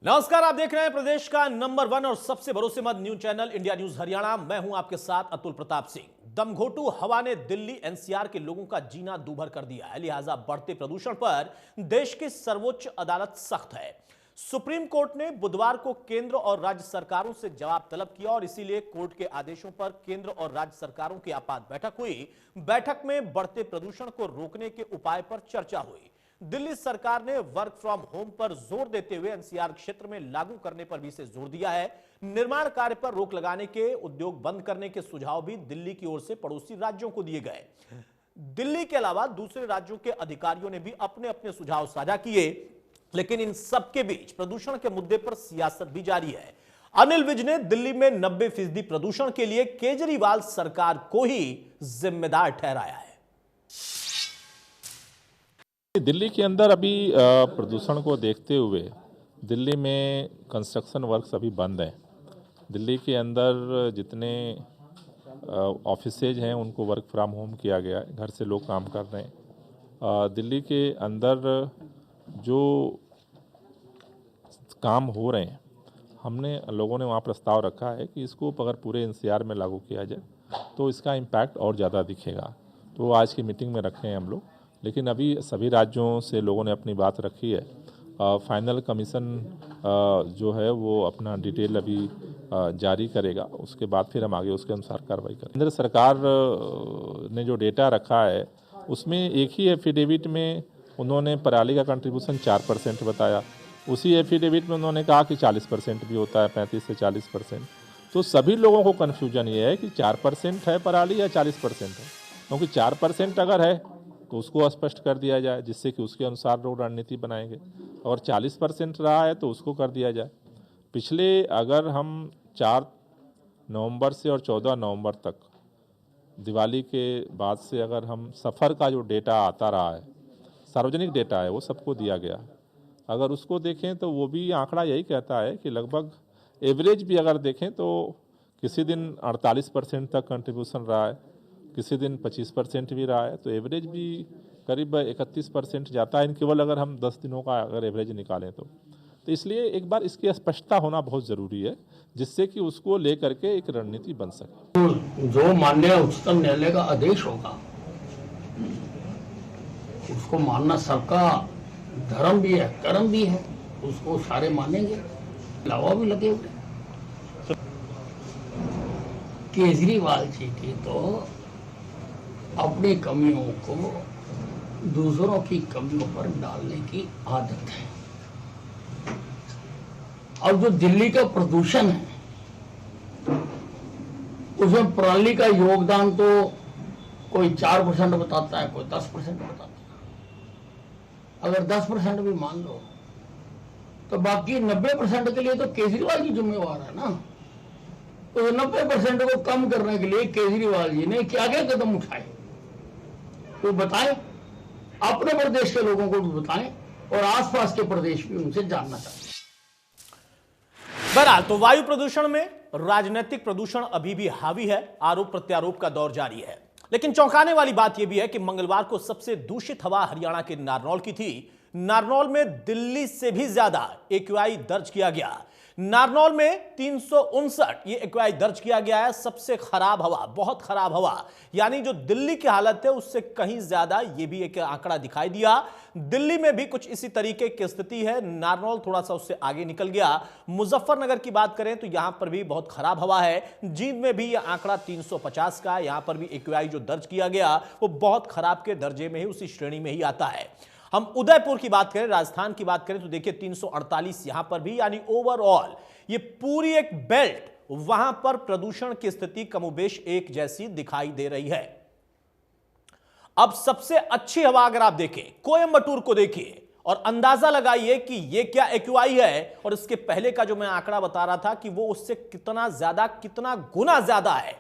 नमस्कार, आप देख रहे हैं प्रदेश का नंबर 1 और सबसे भरोसेमंद news channel India news Haryana. मैं हूं आपके साथ अतुल प्रताप सिंह। दमघोटू हवा ने दिल्ली एनसीआर के लोगों का जीना दूभर कर दिया है, लिहाजा बढ़ते प्रदूषण पर देश की सर्वोच्च अदालत सख्त है। सुप्रीम कोर्ट ने बुधवार को केंद्र और राज्य सरकारों से जवाब तलब किया और इसीलिए कोर्ट के आदेशों पर केंद्र और राज्य सरकारों की आपात बैठक हुई। बैठक में बढ़ते प्रदूषण को रोकने के उपाय पर चर्चा हुई। दिल्ली सरकार ने वर्क फ्रॉम होम पर जोर देते हुए एनसीआर क्षेत्र में लागू करने पर भी इसे जोर दिया है। निर्माण कार्य पर रोक लगाने के, उद्योग बंद करने के सुझाव भी दिल्ली की ओर से पड़ोसी राज्यों को दिए गए। दिल्ली के अलावा दूसरे राज्यों के अधिकारियों ने भी अपने अपने सुझाव साझा किए, लेकिन इन सबके बीच प्रदूषण के मुद्दे पर सियासत भी जारी है। अनिल विज ने दिल्ली में 90% प्रदूषण के लिए केजरीवाल सरकार को ही जिम्मेदार ठहराया है। दिल्ली के अंदर अभी प्रदूषण को देखते हुए दिल्ली में कंस्ट्रक्शन वर्क्स अभी बंद हैं। दिल्ली के अंदर जितने ऑफिसेज हैं उनको वर्क फ्रॉम होम किया गया है, घर से लोग काम कर रहे हैं। दिल्ली के अंदर जो काम हो रहे हैं, हमने लोगों ने वहाँ प्रस्ताव रखा है कि इसको अगर पूरे एनसीआर में लागू किया जाए तो इसका इम्पैक्ट और ज़्यादा दिखेगा। तो आज की मीटिंग में रखे हैं हम लोग, लेकिन अभी सभी राज्यों से लोगों ने अपनी बात रखी है। फाइनल कमीशन जो है वो अपना डिटेल अभी जारी करेगा, उसके बाद फिर हम आगे उसके अनुसार कार्रवाई करेंगे। केंद्र सरकार ने जो डेटा रखा है उसमें एक ही एफिडेविट में उन्होंने पराली का कंट्रीब्यूशन 4% बताया। उसी एफिडेविट में उन्होंने कहा कि 40% भी होता है, 35 से 40%। तो सभी लोगों को कन्फ्यूजन ये है कि 4% है पराली या 40% है, क्योंकि 4% अगर है तो उसको स्पष्ट कर दिया जाए, जिससे कि उसके अनुसार लोग रणनीति बनाएंगे, और 40% रहा है तो उसको कर दिया जाए। पिछले अगर हम 4 नवंबर से और 14 नवंबर तक दिवाली के बाद से अगर हम सफ़र का जो डेटा आता रहा है, सार्वजनिक डेटा है, वो सबको दिया गया। अगर उसको देखें तो वो भी आंकड़ा यही कहता है कि लगभग एवरेज भी अगर देखें तो किसी दिन 48% तक कंट्रीब्यूशन रहा है, किसी दिन 25% भी रहा है, तो एवरेज भी करीब 31% जाता है। केवल अगर हम 10 दिनों का अगर एवरेज निकालें तो इसलिए एक बार इसकी स्पष्टता होना बहुत ज़रूरी है, जिससे कि उसको लेकर के एक रणनीति बन सके। जो माननीय उच्चतम न्यायालय का आदेश होगा उसको मानना सबका धर्म भी है, कर्म भी है, उसको सारे मानेंगे। लावा भी लगे हुए केजरीवाल जी की तो अपनी कमियों को दूसरों की कमियों पर डालने की आदत है। और जो दिल्ली का प्रदूषण है उसमें पराली का योगदान तो कोई 4% बताता है, कोई 10% बताता है। अगर 10% भी मान लो तो बाकी 90% के लिए तो केजरीवाल जी जिम्मेवार है ना। तो 90% को कम करने के लिए केजरीवाल जी ने क्या क्या कदम उठाए वो बताएं, अपने प्रदेश के लोगों को भी बताएं और आसपास के प्रदेश भी उनसे जानना चाहते हैं। बहरहाल तो वायु प्रदूषण में राजनीतिक प्रदूषण अभी भी हावी है। आरोप प्रत्यारोप का दौर जारी है, लेकिन चौंकाने वाली बात यह भी है कि मंगलवार को सबसे दूषित हवा हरियाणा के नारनौल की थी। नारनौल में दिल्ली से भी ज्यादा एक्यूआई दर्ज किया गया। नारनौल में 359 ये एक्यूआई दर्ज किया गया है। सबसे खराब हवा, बहुत खराब हवा, यानी जो दिल्ली की हालत है उससे कहीं ज्यादा ये भी एक आंकड़ा दिखाई दिया। दिल्ली में भी कुछ इसी तरीके की स्थिति है। नारनौल थोड़ा सा उससे आगे निकल गया। मुजफ्फरनगर की बात करें तो यहां पर भी बहुत खराब हवा है। जींद में भी यह आंकड़ा 350 का, यहां पर भी एक्यूआई जो दर्ज किया गया वो बहुत खराब के दर्जे में ही, उसी श्रेणी में ही आता है। हम उदयपुर की बात करें, राजस्थान की बात करें तो देखिए 348 यहां पर भी, यानी ओवरऑल ये पूरी एक बेल्ट, वहां पर प्रदूषण की स्थिति कमोबेश एक जैसी दिखाई दे रही है। अब सबसे अच्छी हवा अगर आप देखें, कोयंबटूर को देखिए और अंदाजा लगाइए कि ये क्या एक्यूआई है और इसके पहले का जो मैं आंकड़ा बता रहा था कि वो उससे कितना ज्यादा, कितना गुना ज्यादा है।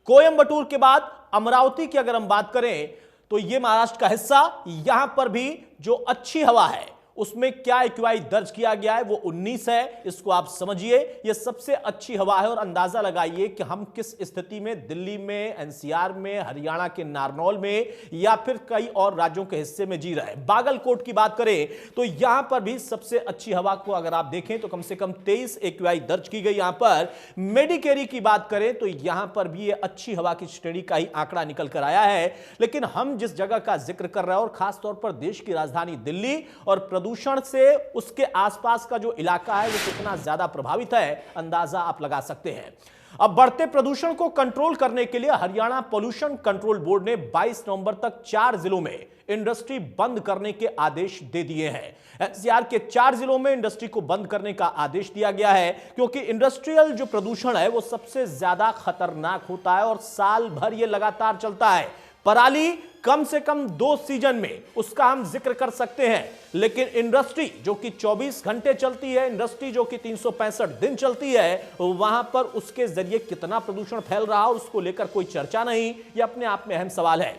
कोयंबटूर के बाद अमरावती की अगर हम बात करें तो ये महाराष्ट्र का हिस्सा, यहां पर भी जो अच्छी हवा है उसमें क्या एक्यूआई दर्ज किया गया है वो 19 है। इसको आप समझिए, ये सबसे अच्छी हवा है और अंदाजा लगाइए कि हम किस स्थिति में दिल्ली में, एनसीआर में, हरियाणा के नारनौल में या फिर कई और राज्यों के हिस्से में जी रहे हैं। बागलकोट की बात करें तो यहां पर भी सबसे अच्छी हवा को अगर आप देखें तो कम से कम 23 एक्यूआई दर्ज की गई। यहां पर मेडिकेरी की बात करें तो यहां पर भी ये अच्छी हवा की श्रेणी का ही आंकड़ा निकल कर आया है। लेकिन हम जिस जगह का जिक्र कर रहे हैं और खासतौर पर देश की राजधानी दिल्ली और प्रदूषण से उसके आसपास का जो इलाका है वो कितना ज्यादा प्रभावित है, अंदाजा आप लगा सकते हैं। अब बढ़ते प्रदूषण को कंट्रोल करने के लिए हरियाणा पोल्यूशन कंट्रोल बोर्ड ने 22 नवंबर तक 4 जिलों में इंडस्ट्री बंद करने के आदेश दे दिए हैं। एनसीआर के 4 जिलों में इंडस्ट्री को बंद करने का आदेश दिया गया है क्योंकि इंडस्ट्रियल जो प्रदूषण है वो सबसे ज्यादा खतरनाक होता है और साल भर ये लगातार चलता है। पराली कम से कम 2 सीजन में उसका हम जिक्र कर सकते हैं, लेकिन इंडस्ट्री जो कि 24 घंटे चलती है, इंडस्ट्री जो कि 365 दिन चलती है, वहां पर उसके जरिए कितना प्रदूषण फैल रहा है उसको लेकर कोई चर्चा नहीं। यह अपने आप में अहम सवाल है।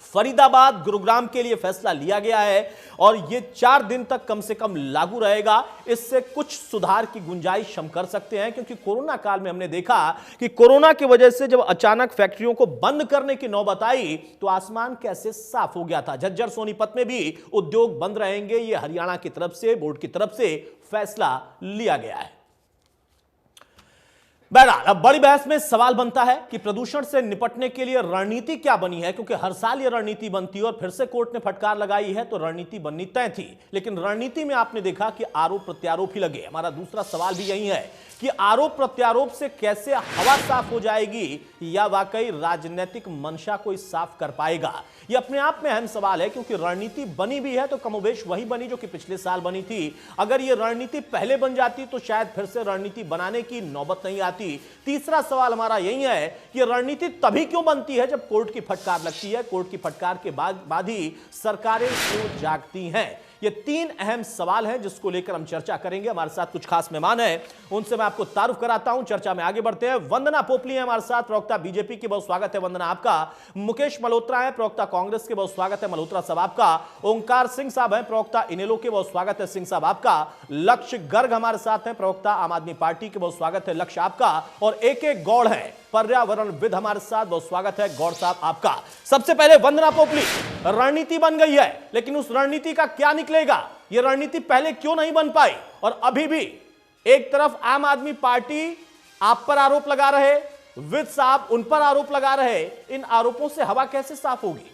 फरीदाबाद, गुरुग्राम के लिए फैसला लिया गया है और यह 4 दिन तक कम से कम लागू रहेगा। इससे कुछ सुधार की गुंजाइश हम कर सकते हैं क्योंकि कोरोना काल में हमने देखा कि कोरोना की वजह से जब अचानक फैक्ट्रियों को बंद करने की नौबत आई तो आसमान कैसे साफ हो गया था। झज्जर, सोनीपत में भी उद्योग बंद रहेंगे। यह हरियाणा की तरफ से, बोर्ड की तरफ से फैसला लिया गया है। बहरहाल अब बड़ी बहस में सवाल बनता है कि प्रदूषण से निपटने के लिए रणनीति क्या बनी है, क्योंकि हर साल यह रणनीति बनती है और फिर से कोर्ट ने फटकार लगाई है तो रणनीति बननी तय थी। लेकिन रणनीति में आपने देखा कि आरोप प्रत्यारोप ही लगे। हमारा दूसरा सवाल भी यही है कि आरोप प्रत्यारोप से कैसे हवा साफ हो जाएगी या वाकई राजनीतिक मंशा कोई साफ कर पाएगा। यह अपने आप में अहम सवाल है क्योंकि रणनीति बनी भी है तो कमोबेश वही बनी जो कि पिछले साल बनी थी। अगर यह रणनीति पहले बन जाती तो शायद फिर से रणनीति बनाने की नौबत नहीं आती। तीसरा सवाल हमारा यही है कि रणनीति तभी क्यों बनती है जब कोर्ट की फटकार लगती है। कोर्ट की फटकार के बाद ही सरकारें क्यों जागती हैं। ये 3 अहम सवाल हैं जिसको लेकर हम चर्चा करेंगे। हमारे साथ कुछ खास मेहमान हैं, उनसे मैं आपको तारुफ कराता हूं। चर्चा में आगे बढ़ते हैं। वंदना पोपली है हमारे साथ, प्रवक्ता बीजेपी की, बहुत स्वागत है वंदना आपका। मुकेश मल्होत्रा है, प्रवक्ता कांग्रेस के, बहुत स्वागत है मल्होत्रा साहब आपका। ओंकार सिंह साहब हैं, प्रवक्ता इनेलो के, बहुत स्वागत है सिंह साहब आपका। लक्ष्य गर्ग हमारे साथ हैं, प्रवक्ता आम आदमी पार्टी के, बहुत स्वागत है लक्ष्य आपका। और AK गौड़ है, पर्यावरणविद, हमारे साथ, बहुत स्वागत है गौड़ साहब आपका। सबसे पहले वंदना पोपली, रणनीति बन गई है लेकिन उस रणनीति का क्या निकलेगा? यह रणनीति पहले क्यों नहीं बन पाई और अभी भी एक तरफ आम आदमी पार्टी आप पर आरोप लगा रहे, विद साहब उन पर आरोप लगा रहे, इन आरोपों से हवा कैसे साफ होगी?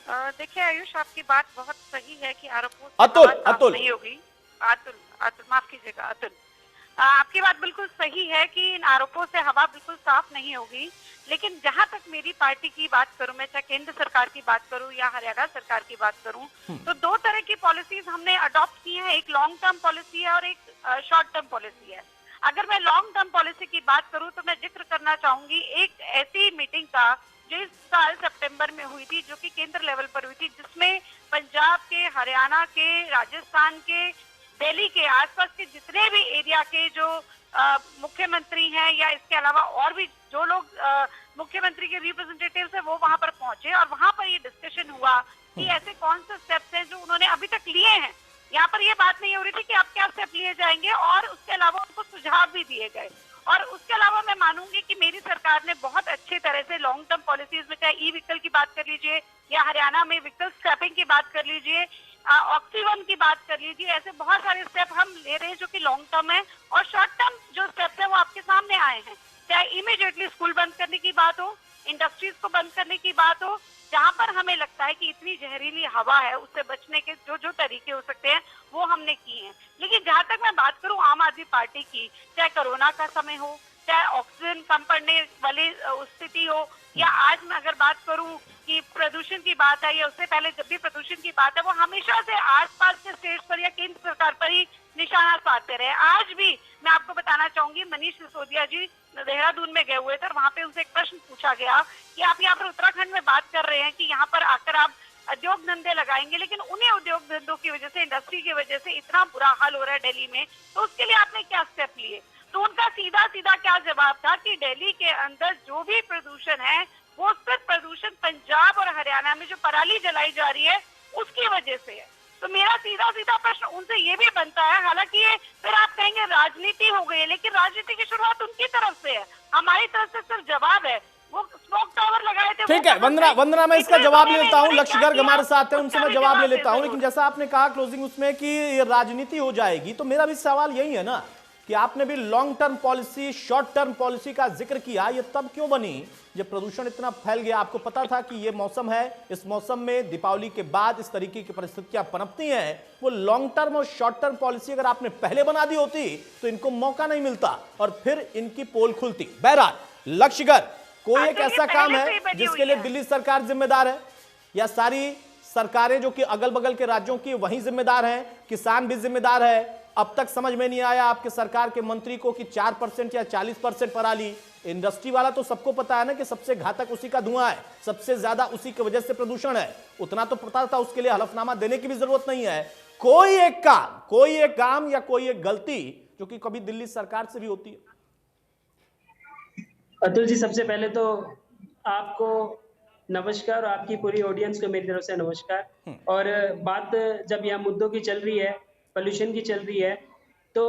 देखिए आयुष, आपकी बात बहुत सही है कि आरोपों से अतुल हवा साफ अतुल नहीं होगी। अतुल माफ कीजिएगा अतुल, आपकी बात बिल्कुल सही है कि इन आरोपों से हवा बिल्कुल साफ नहीं होगी। लेकिन जहां तक मेरी पार्टी की बात करूं, मैं चाहे केंद्र सरकार की बात करूं या हरियाणा सरकार की बात करूं, तो 2 तरह की पॉलिसीज हमने अडॉप्ट की हैं। एक लॉन्ग टर्म पॉलिसी है और एक शॉर्ट टर्म पॉलिसी है। अगर मैं लॉन्ग टर्म पॉलिसी की बात करूं तो मैं जिक्र करना चाहूंगी एक ऐसी मीटिंग का जो इस साल सितंबर में हुई थी, जो कि केंद्र लेवल पर हुई थी, जिसमें पंजाब के, हरियाणा के, राजस्थान के, दिल्ली के आसपास के जितने भी एरिया के जो मुख्यमंत्री हैं या इसके अलावा और भी जो लोग मुख्यमंत्री के रिप्रेजेंटेटिव्स हैं वो वहां पर पहुंचे और वहां पर ये डिस्कशन हुआ कि ऐसे कौन से स्टेप्स हैं जो उन्होंने अभी तक लिए हैं। यहाँ पर ये बात नहीं हो रही थी कि अब क्या स्टेप लिए जाएंगे, और उसके अलावा उनको सुझाव भी दिए गए। और उसके अलावा मैं मानूंगी कि मेरी सरकार ने बहुत अच्छे तरह से लॉन्ग टर्म पॉलिसीज में, चाहे ई व्हीकल की बात कर लीजिए या हरियाणा में व्हीकल स्क्रैपिंग की बात कर लीजिए, ऑक्सीवन की बात कर लीजिए, ऐसे बहुत सारे स्टेप हम ले रहे हैं जो कि लॉन्ग टर्म है। और शॉर्ट टर्म जो स्टेप्स है वो आपके सामने आए हैं, चाहे इमीडिएटली स्कूल बंद करने की बात हो, इंडस्ट्रीज को बंद करने की बात हो, जहां पर हमें लगता है कि इतनी जहरीली हवा है उससे बचने के जो जो तरीके हो सकते हैं वो हमने किए हैं। लेकिन जहां तक मैं बात करूं आम आदमी पार्टी की, चाहे कोरोना का समय हो, चाहे ऑक्सीजन कम पड़ने वाली स्थिति हो, या आज मैं अगर बात करूं कि प्रदूषण की बात है या उससे पहले जब भी प्रदूषण की बात है, वो हमेशा से आसपास के स्टेट्स पर या केंद्र सरकार पर ही निशाना साधते रहे। आज भी मैं आपको बताना चाहूंगी, मनीष सिसोदिया जी देहरादून में गए हुए थे और वहां पे उनसे एक प्रश्न पूछा गया कि आप यहाँ पर उत्तराखंड में बात कर रहे हैं कि यहाँ पर आकर आप उद्योग धंधे लगाएंगे, लेकिन उन्हें उद्योग धंधों की वजह से, इंडस्ट्री की वजह से इतना बुरा हाल हो रहा है दिल्ली में, तो उसके लिए आपने क्या स्टेप लिए? तो उनका सीधा सीधा क्या जवाब था कि दिल्ली के अंदर जो भी प्रदूषण है वो सिर्फ प्रदूषण पंजाब और हरियाणा में जो पराली जलाई जा रही है उसकी वजह से है। तो मेरा सीधा सीधा प्रश्न उनसे ये भी बनता है, हालांकि ये फिर आप कहेंगे राजनीति हो गई है, लेकिन राजनीति की शुरुआत उनकी तरफ से है, हमारी तरफ से सिर्फ जवाब है। वो स्मोक टावर लगाए थे। ठीक है वंदना, मैं इसका जवाब ले लेता हूं। लक्ष्य गर्ग हमारे साथ है, उनसे मैं जवाब ले लेता हूं। लेकिन जैसा आपने कहा क्लोजिंग उसमें कि ये राजनीति हो जाएगी, तो मेरा भी सवाल यही है ना कि आपने भी long term policy, short term policy का जिक्र किया। ये तब क्यों बनी जब प्रदूषण इतना फैल गया? आपको पता था कि ये मौसम है, इस मौसम में दीपावली के बाद इस तरीके की परिस्थितियां पनपती हैं। वो लॉन्ग टर्म और शॉर्ट टर्म पॉलिसी अगर आपने पहले बना दी होती तो इनको मौका नहीं मिलता और फिर इनकी पोल खुलती। बहरहाल लक्ष्य गर्ग, कोई एक ऐसा काम है जिसके लिए दिल्ली सरकार जिम्मेदार है या सारी सरकारें जो कि अगल बगल के राज्यों की वहीं जिम्मेदार हैं, किसान भी जिम्मेदार है? अब तक समझ में नहीं आया आपके सरकार के मंत्री को कि 4% या 40% पराली। इंडस्ट्री वाला तो सबको पता है ना कि सबसे घातक उसी का धुआं है, सबसे ज्यादा उसी की वजह से प्रदूषण है। उतना तो पता था, उसके लिए हलफनामा देने की भी जरूरत नहीं है। कोई एक काम या कोई एक गलती जो कि कभी दिल्ली सरकार से भी होती है। अतुल जी, सबसे पहले तो आपको नमस्कार और आपकी पूरी ऑडियंस को मेरी तरफ से नमस्कार। और बात जब यहाँ मुद्दों की चल रही है, पोल्यूशन की चल रही है, तो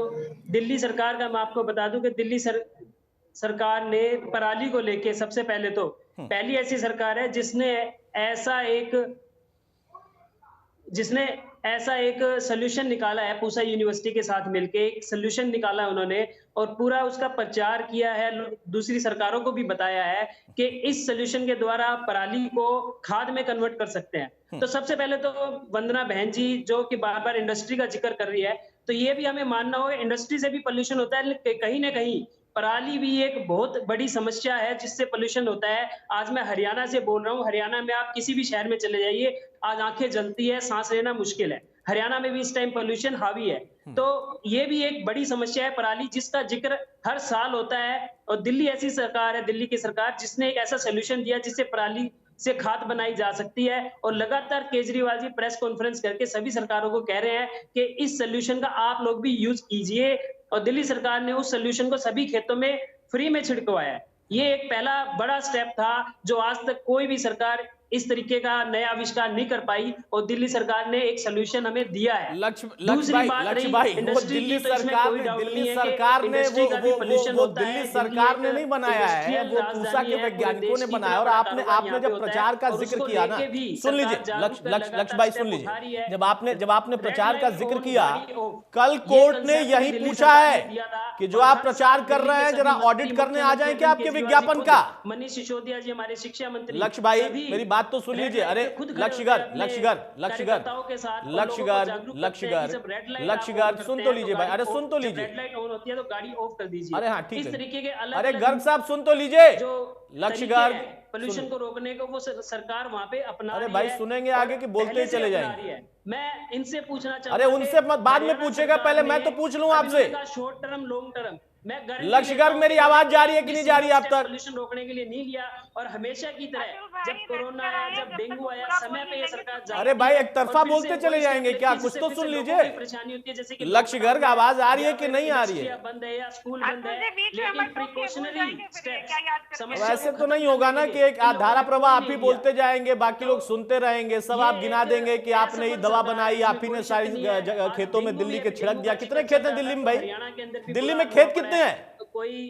दिल्ली सरकार का मैं आपको बता दूं कि दिल्ली सरकार ने पराली को लेके सबसे पहले तो पहली ऐसी सरकार है जिसने ऐसा एक सोल्यूशन निकाला है। पूसा यूनिवर्सिटी के साथ मिलके एक सोल्यूशन निकाला है उन्होंने और पूरा उसका प्रचार किया है, दूसरी सरकारों को भी बताया है कि इस सोल्यूशन के द्वारा पराली को खाद में कन्वर्ट कर सकते हैं। तो सबसे पहले तो वंदना बहन जी जो कि बार बार इंडस्ट्री का जिक्र कर रही है, तो ये भी हमें मानना होगा इंडस्ट्री से भी पोल्यूशन होता है, कहीं ना कहीं पराली भी एक बहुत बड़ी समस्या है जिससे पोल्यूशन होता है। आज मैं हरियाणा से बोल रहा हूँ, हरियाणा में आप किसी भी शहर में चले जाइए, आज आंखें जलती है, सांस लेना मुश्किल है। हरियाणा में भी इस टाइम पोल्यूशन हावी है, तो ये भी एक बड़ी समस्या है पराली, जिसका जिक्र हर साल होता है। और दिल्ली ऐसी सरकार है, दिल्ली की सरकार, जिसने एक ऐसा सोल्यूशन दिया जिससे पराली से खाद बनाई जा सकती है। और लगातार केजरीवाल जी प्रेस कॉन्फ्रेंस करके सभी सरकारों को कह रहे हैं कि इस सोल्यूशन का आप लोग भी यूज कीजिए, और दिल्ली सरकार ने उस सोल्यूशन को सभी खेतों में फ्री में छिड़कवाया है। ये एक पहला बड़ा स्टेप था जो आज तक कोई भी सरकार इस तरीके का नया आविष्कार नहीं कर पाई, और दिल्ली सरकार ने एक सोल्यूशन हमें दिया है। लक्ष्य भाई, वो दिल्ली सरकार ने नहीं बनाया है, वो पूसा के वैज्ञानिकों ने बनाया। और आपने जब प्रचार का जिक्र किया ना, सुन लीजिए लक्ष्य भाई, सुन लीजिए, जब आपने प्रचार का जिक्र किया, कल कोर्ट ने यही पूछा है कि जो आप प्रचार कर रहे हैं जरा ऑडिट करने आ जाएं क्या आपके विज्ञापन का। मनीष सिसोदिया जी हमारे शिक्षा मंत्री। लक्ष्य भाई मेरी बात तो सुन लीजिए। अरे लक्ष्यगर सुन तो लीजिए भाई, अरे सुन तो लीजिए। रेड लाइट ऑन होती है तो गाड़ी ऑफ कर दीजिए। अरे हाँ ठीक है, इस तरीके के अलग अरे गर्ग साहब सुन तो लीजिए। जो लक्ष्यगर पोल्यूशन को रोकने को वो सरकार वहां पे अपना रही है। अरे भाई सुनेंगे आगे कि बोलते ही चले जाएंगे। मैं इनसे पूछना चाहता हूं। अरे उनसे मत, बाद में पूछेगा, पहले मैं तो पूछ लूं आपसे। शॉर्ट टर्म लॉन्ग टर्म लक्ष्यगर मेरी आवाज जा रही है कि नहीं जा रही है आप तक? पोल्यूशन रोकने के लिए नहीं लिया, और हमेशा की तरह जब कोरोना आया, जब डेंगू आया, समय पे ये सरकार। अरे भाई एक तरफा बोलते चले जाएंगे क्या? कुछ तो सुन लीजिए। परेशानी होती है जैसे कि लक्ष्यगर आवाज आ रही है कि नहीं आ रही है? बंद है या स्कूल बंद है, लेकिन प्रिकॉशनरी स्टेप्स। वैसे तो नहीं होगा ना कि एक धारा प्रवाह आप ही बोलते जाएंगे, बाकी लोग सुनते रहेंगे, सब आप गिना देंगे कि आपने ही दवा बनाई, आप ही ने सारी खेतों में दिल्ली के छिड़क दिया। कितने खेत हैं दिल्ली में भाई? दिल्ली में खेत कितने हैं?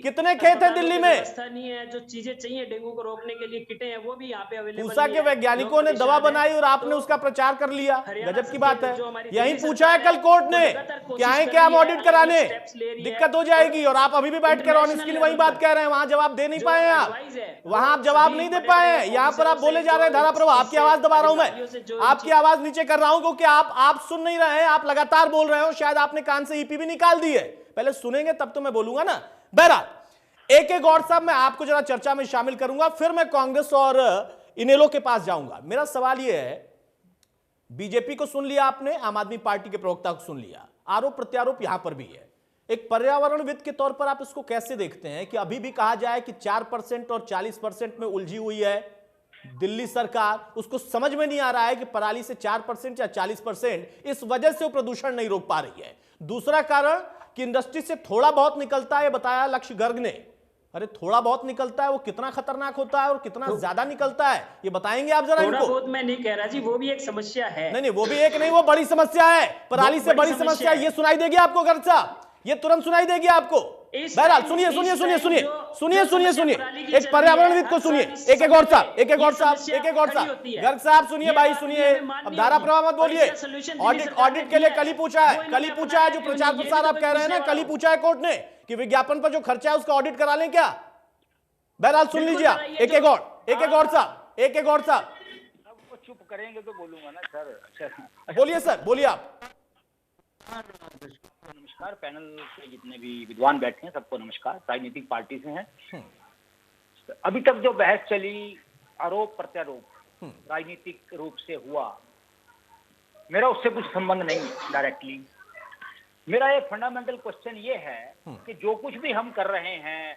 कितने खेत हैं दिल्ली में? व्यवस्था नहीं है, जो चीजें चाहिए डेंगू को रोकने के लिए, किटें हैं, वो भी यहाँ पे अवेलेबल। पूसा के वैज्ञानिकों ने दवा बनाई और आपने उसका प्रचार कर लिया, गजब की बात है। यही पूछा है कल कोर्ट ने, क्या है क्या हम ऑडिट कराने, दिक्कत हो जाएगी। और आप अभी भी बैठ कर ऑनेस्टली वही बात कह रहे हैं, वहां जवाब दे नहीं पाए हैं आप, वहां आप जवाब नहीं दे पाए हैं। यहाँ पर आप बोले जा रहे हैं धारा प्रवाह। आपकी आवाज दबा रहा हूं मैं, आपकी आवाज नीचे कर रहा हूं क्योंकि आप सुन नहीं रहे हैं, आप लगातार बोल रहे हो। शायद आपने कान से ईपी भी निकाल दी है, पहले सुनेंगे तब तो मैं बोलूंगा ना। बहरहाल एक और साहब मैं आपको जरा चर्चा में शामिल करूंगा, फिर मैं कांग्रेस और इनेलो के पास जाऊंगा। मेरा सवाल यह है, बीजेपी को सुन लिया आपने, आम आदमी पार्टी के प्रवक्ता को सुन लिया, आरोप प्रत्यारोप यहां पर भी है। एक पर्यावरणविद के तौर पर आप इसको कैसे देखते हैं कि अभी भी कहा जाए कि 4% और 40% में उलझी हुई है दिल्ली सरकार? उसको समझ में नहीं आ रहा है कि पराली से 4% या 40%, इस वजह से वो प्रदूषण नहीं रोक पा रही है। दूसरा कारण कि इंडस्ट्री से थोड़ा बहुत निकलता है, बताया लक्ष्य गर्ग ने, अरे थोड़ा बहुत निकलता है, वो कितना खतरनाक होता है और कितना ज्यादा निकलता है, ये बताएंगे आप जरा थोड़ा इनको। बहुत मैं नहीं कह रहा जी, वो भी एक समस्या है। नहीं, वो भी एक नहीं, वो बड़ी समस्या है, पराली से बड़ी समस्या है। ये सुनाई देगी आपको गर्ग साहब, ये तुरंत सुनाई देगी आपको। बहरहाल सुनिए, एक पर्यावरणविद को सुनिए, एक और साहब गर्ग साहब सुनिए भाई, सुनिए। अब धारा प्रवाह मत बोलिए। ऑडिट के लिए कल ही पूछा है, जो प्रचार प्रसार आप कह रहे हैं ना, कल ही पूछा है कोर्ट ने कि विज्ञापन पर जो खर्चा है उसका ऑडिट करा लें क्या। बहरहाल सुन लीजिए आप, एक और साहब। चुप करेंगे तो बोलूंगा ना सर। अच्छा बोलिए सर, बोलिए आप। नमस्कार, पैनल के जितने भी विद्वान बैठे हैं सबको नमस्कार। राजनीतिक पार्टी से हैं। अभी तक जो बहस चली, आरोप प्रत्यारोप राजनीतिक रूप से हुआ, मेरा उससे कुछ संबंध नहीं है डायरेक्टली। मेरा एक फंडामेंटल क्वेश्चन ये है कि जो कुछ भी हम कर रहे हैं,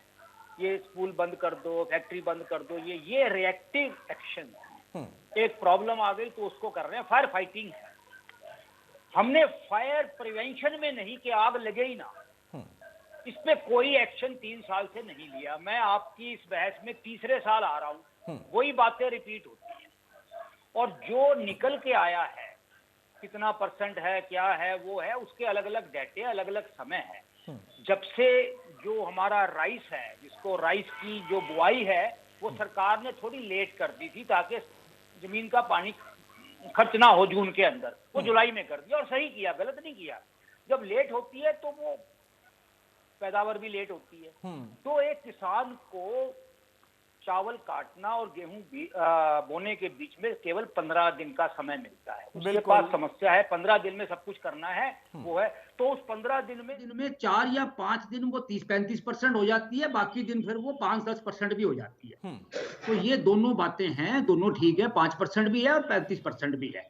ये स्कूल बंद कर दो, फैक्ट्री बंद कर दो, ये रिएक्टिव एक्शन है। एक प्रॉब्लम आ गई तो उसको कर रहे हैं, फायर फाइटिंग है। हमने फायर प्रिवेंशन में नहीं कि आग लगे ही ना, इस पे कोई एक्शन 3 साल से नहीं लिया। मैं आपकी इस बहस में तीसरे साल आ रहा हूं, वही बातें रिपीट होती हैं। और जो निकल के आया है, कितना % है, क्या है, वो है, उसके अलग अलग डेटे, अलग अलग समय है। जब से जो हमारा राइस है, जिसको राइस की जो बुआई है, वो सरकार ने थोड़ी लेट कर दी थी ताकि जमीन का पानी खर्च ना हो जून के अंदर, वो जुलाई में कर दिया और सही किया, गलत नहीं किया। जब लेट होती है तो वो पैदावार भी लेट होती है। तो एक किसान को चावल काटना और गेहूं बोने के बीच में केवल 15 दिन का समय मिलता है। उसके पास समस्या है, 15 दिन में सब कुछ करना है, वो है। तो उस 15 दिन में 4 या 5 दिन वो 30-35% हो जाती है, बाकी दिन फिर वो 5-10% भी हो जाती है। तो ये दोनों बातें हैं, दोनों ठीक है, 5% भी है और 35% भी है।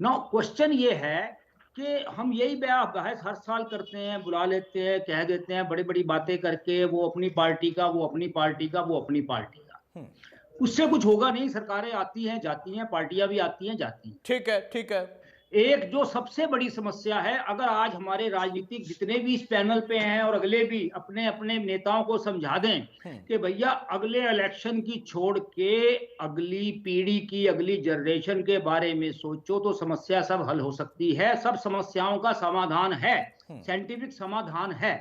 नाउ क्वेश्चन ये है कि हम यही बहस हर साल करते हैं, बुला लेते हैं, कह देते हैं बड़ी बड़ी बातें करके, वो अपनी पार्टी का, वो अपनी पार्टी का, वो अपनी पार्टी का। उससे कुछ होगा नहीं। सरकारें आती हैं जाती हैं, पार्टियां भी आती हैं जाती हैं। ठीक है। एक जो सबसे बड़ी समस्या है, अगर आज हमारे राजनीतिक जितने भी इस पैनल पे हैं और अगले भी अपने अपने नेताओं को समझा दें कि भैया अगले इलेक्शन की छोड़ के अगली पीढ़ी की, अगली जनरेशन के बारे में सोचो, तो समस्या सब हल हो सकती है। सब समस्याओं का समाधान है, साइंटिफिक समाधान है।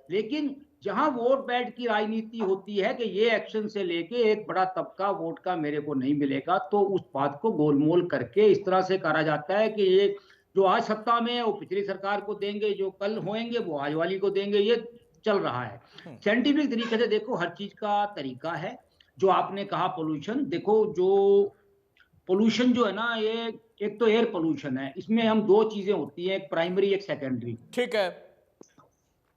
लेकिन जहां वोट बैंक की राजनीति होती है कि ये एक्शन से लेके एक बड़ा तबका वोट का मेरे को नहीं मिलेगा, तो उस बात को गोलमोल करके इस तरह से करा जाता है कि ये जो आज सत्ता में है वो पिछली सरकार को देंगे, जो कल होंगे वो आज वाली को देंगे। ये चल रहा है। साइंटिफिक तरीके से देखो, हर चीज का तरीका है। जो आपने कहा पोल्यूशन, देखो जो पोल्यूशन जो है ना, ये एक तो एयर पोल्यूशन है, इसमें हम 2 चीजें होती हैं, एक प्राइमरी एक सेकेंडरी। ठीक है।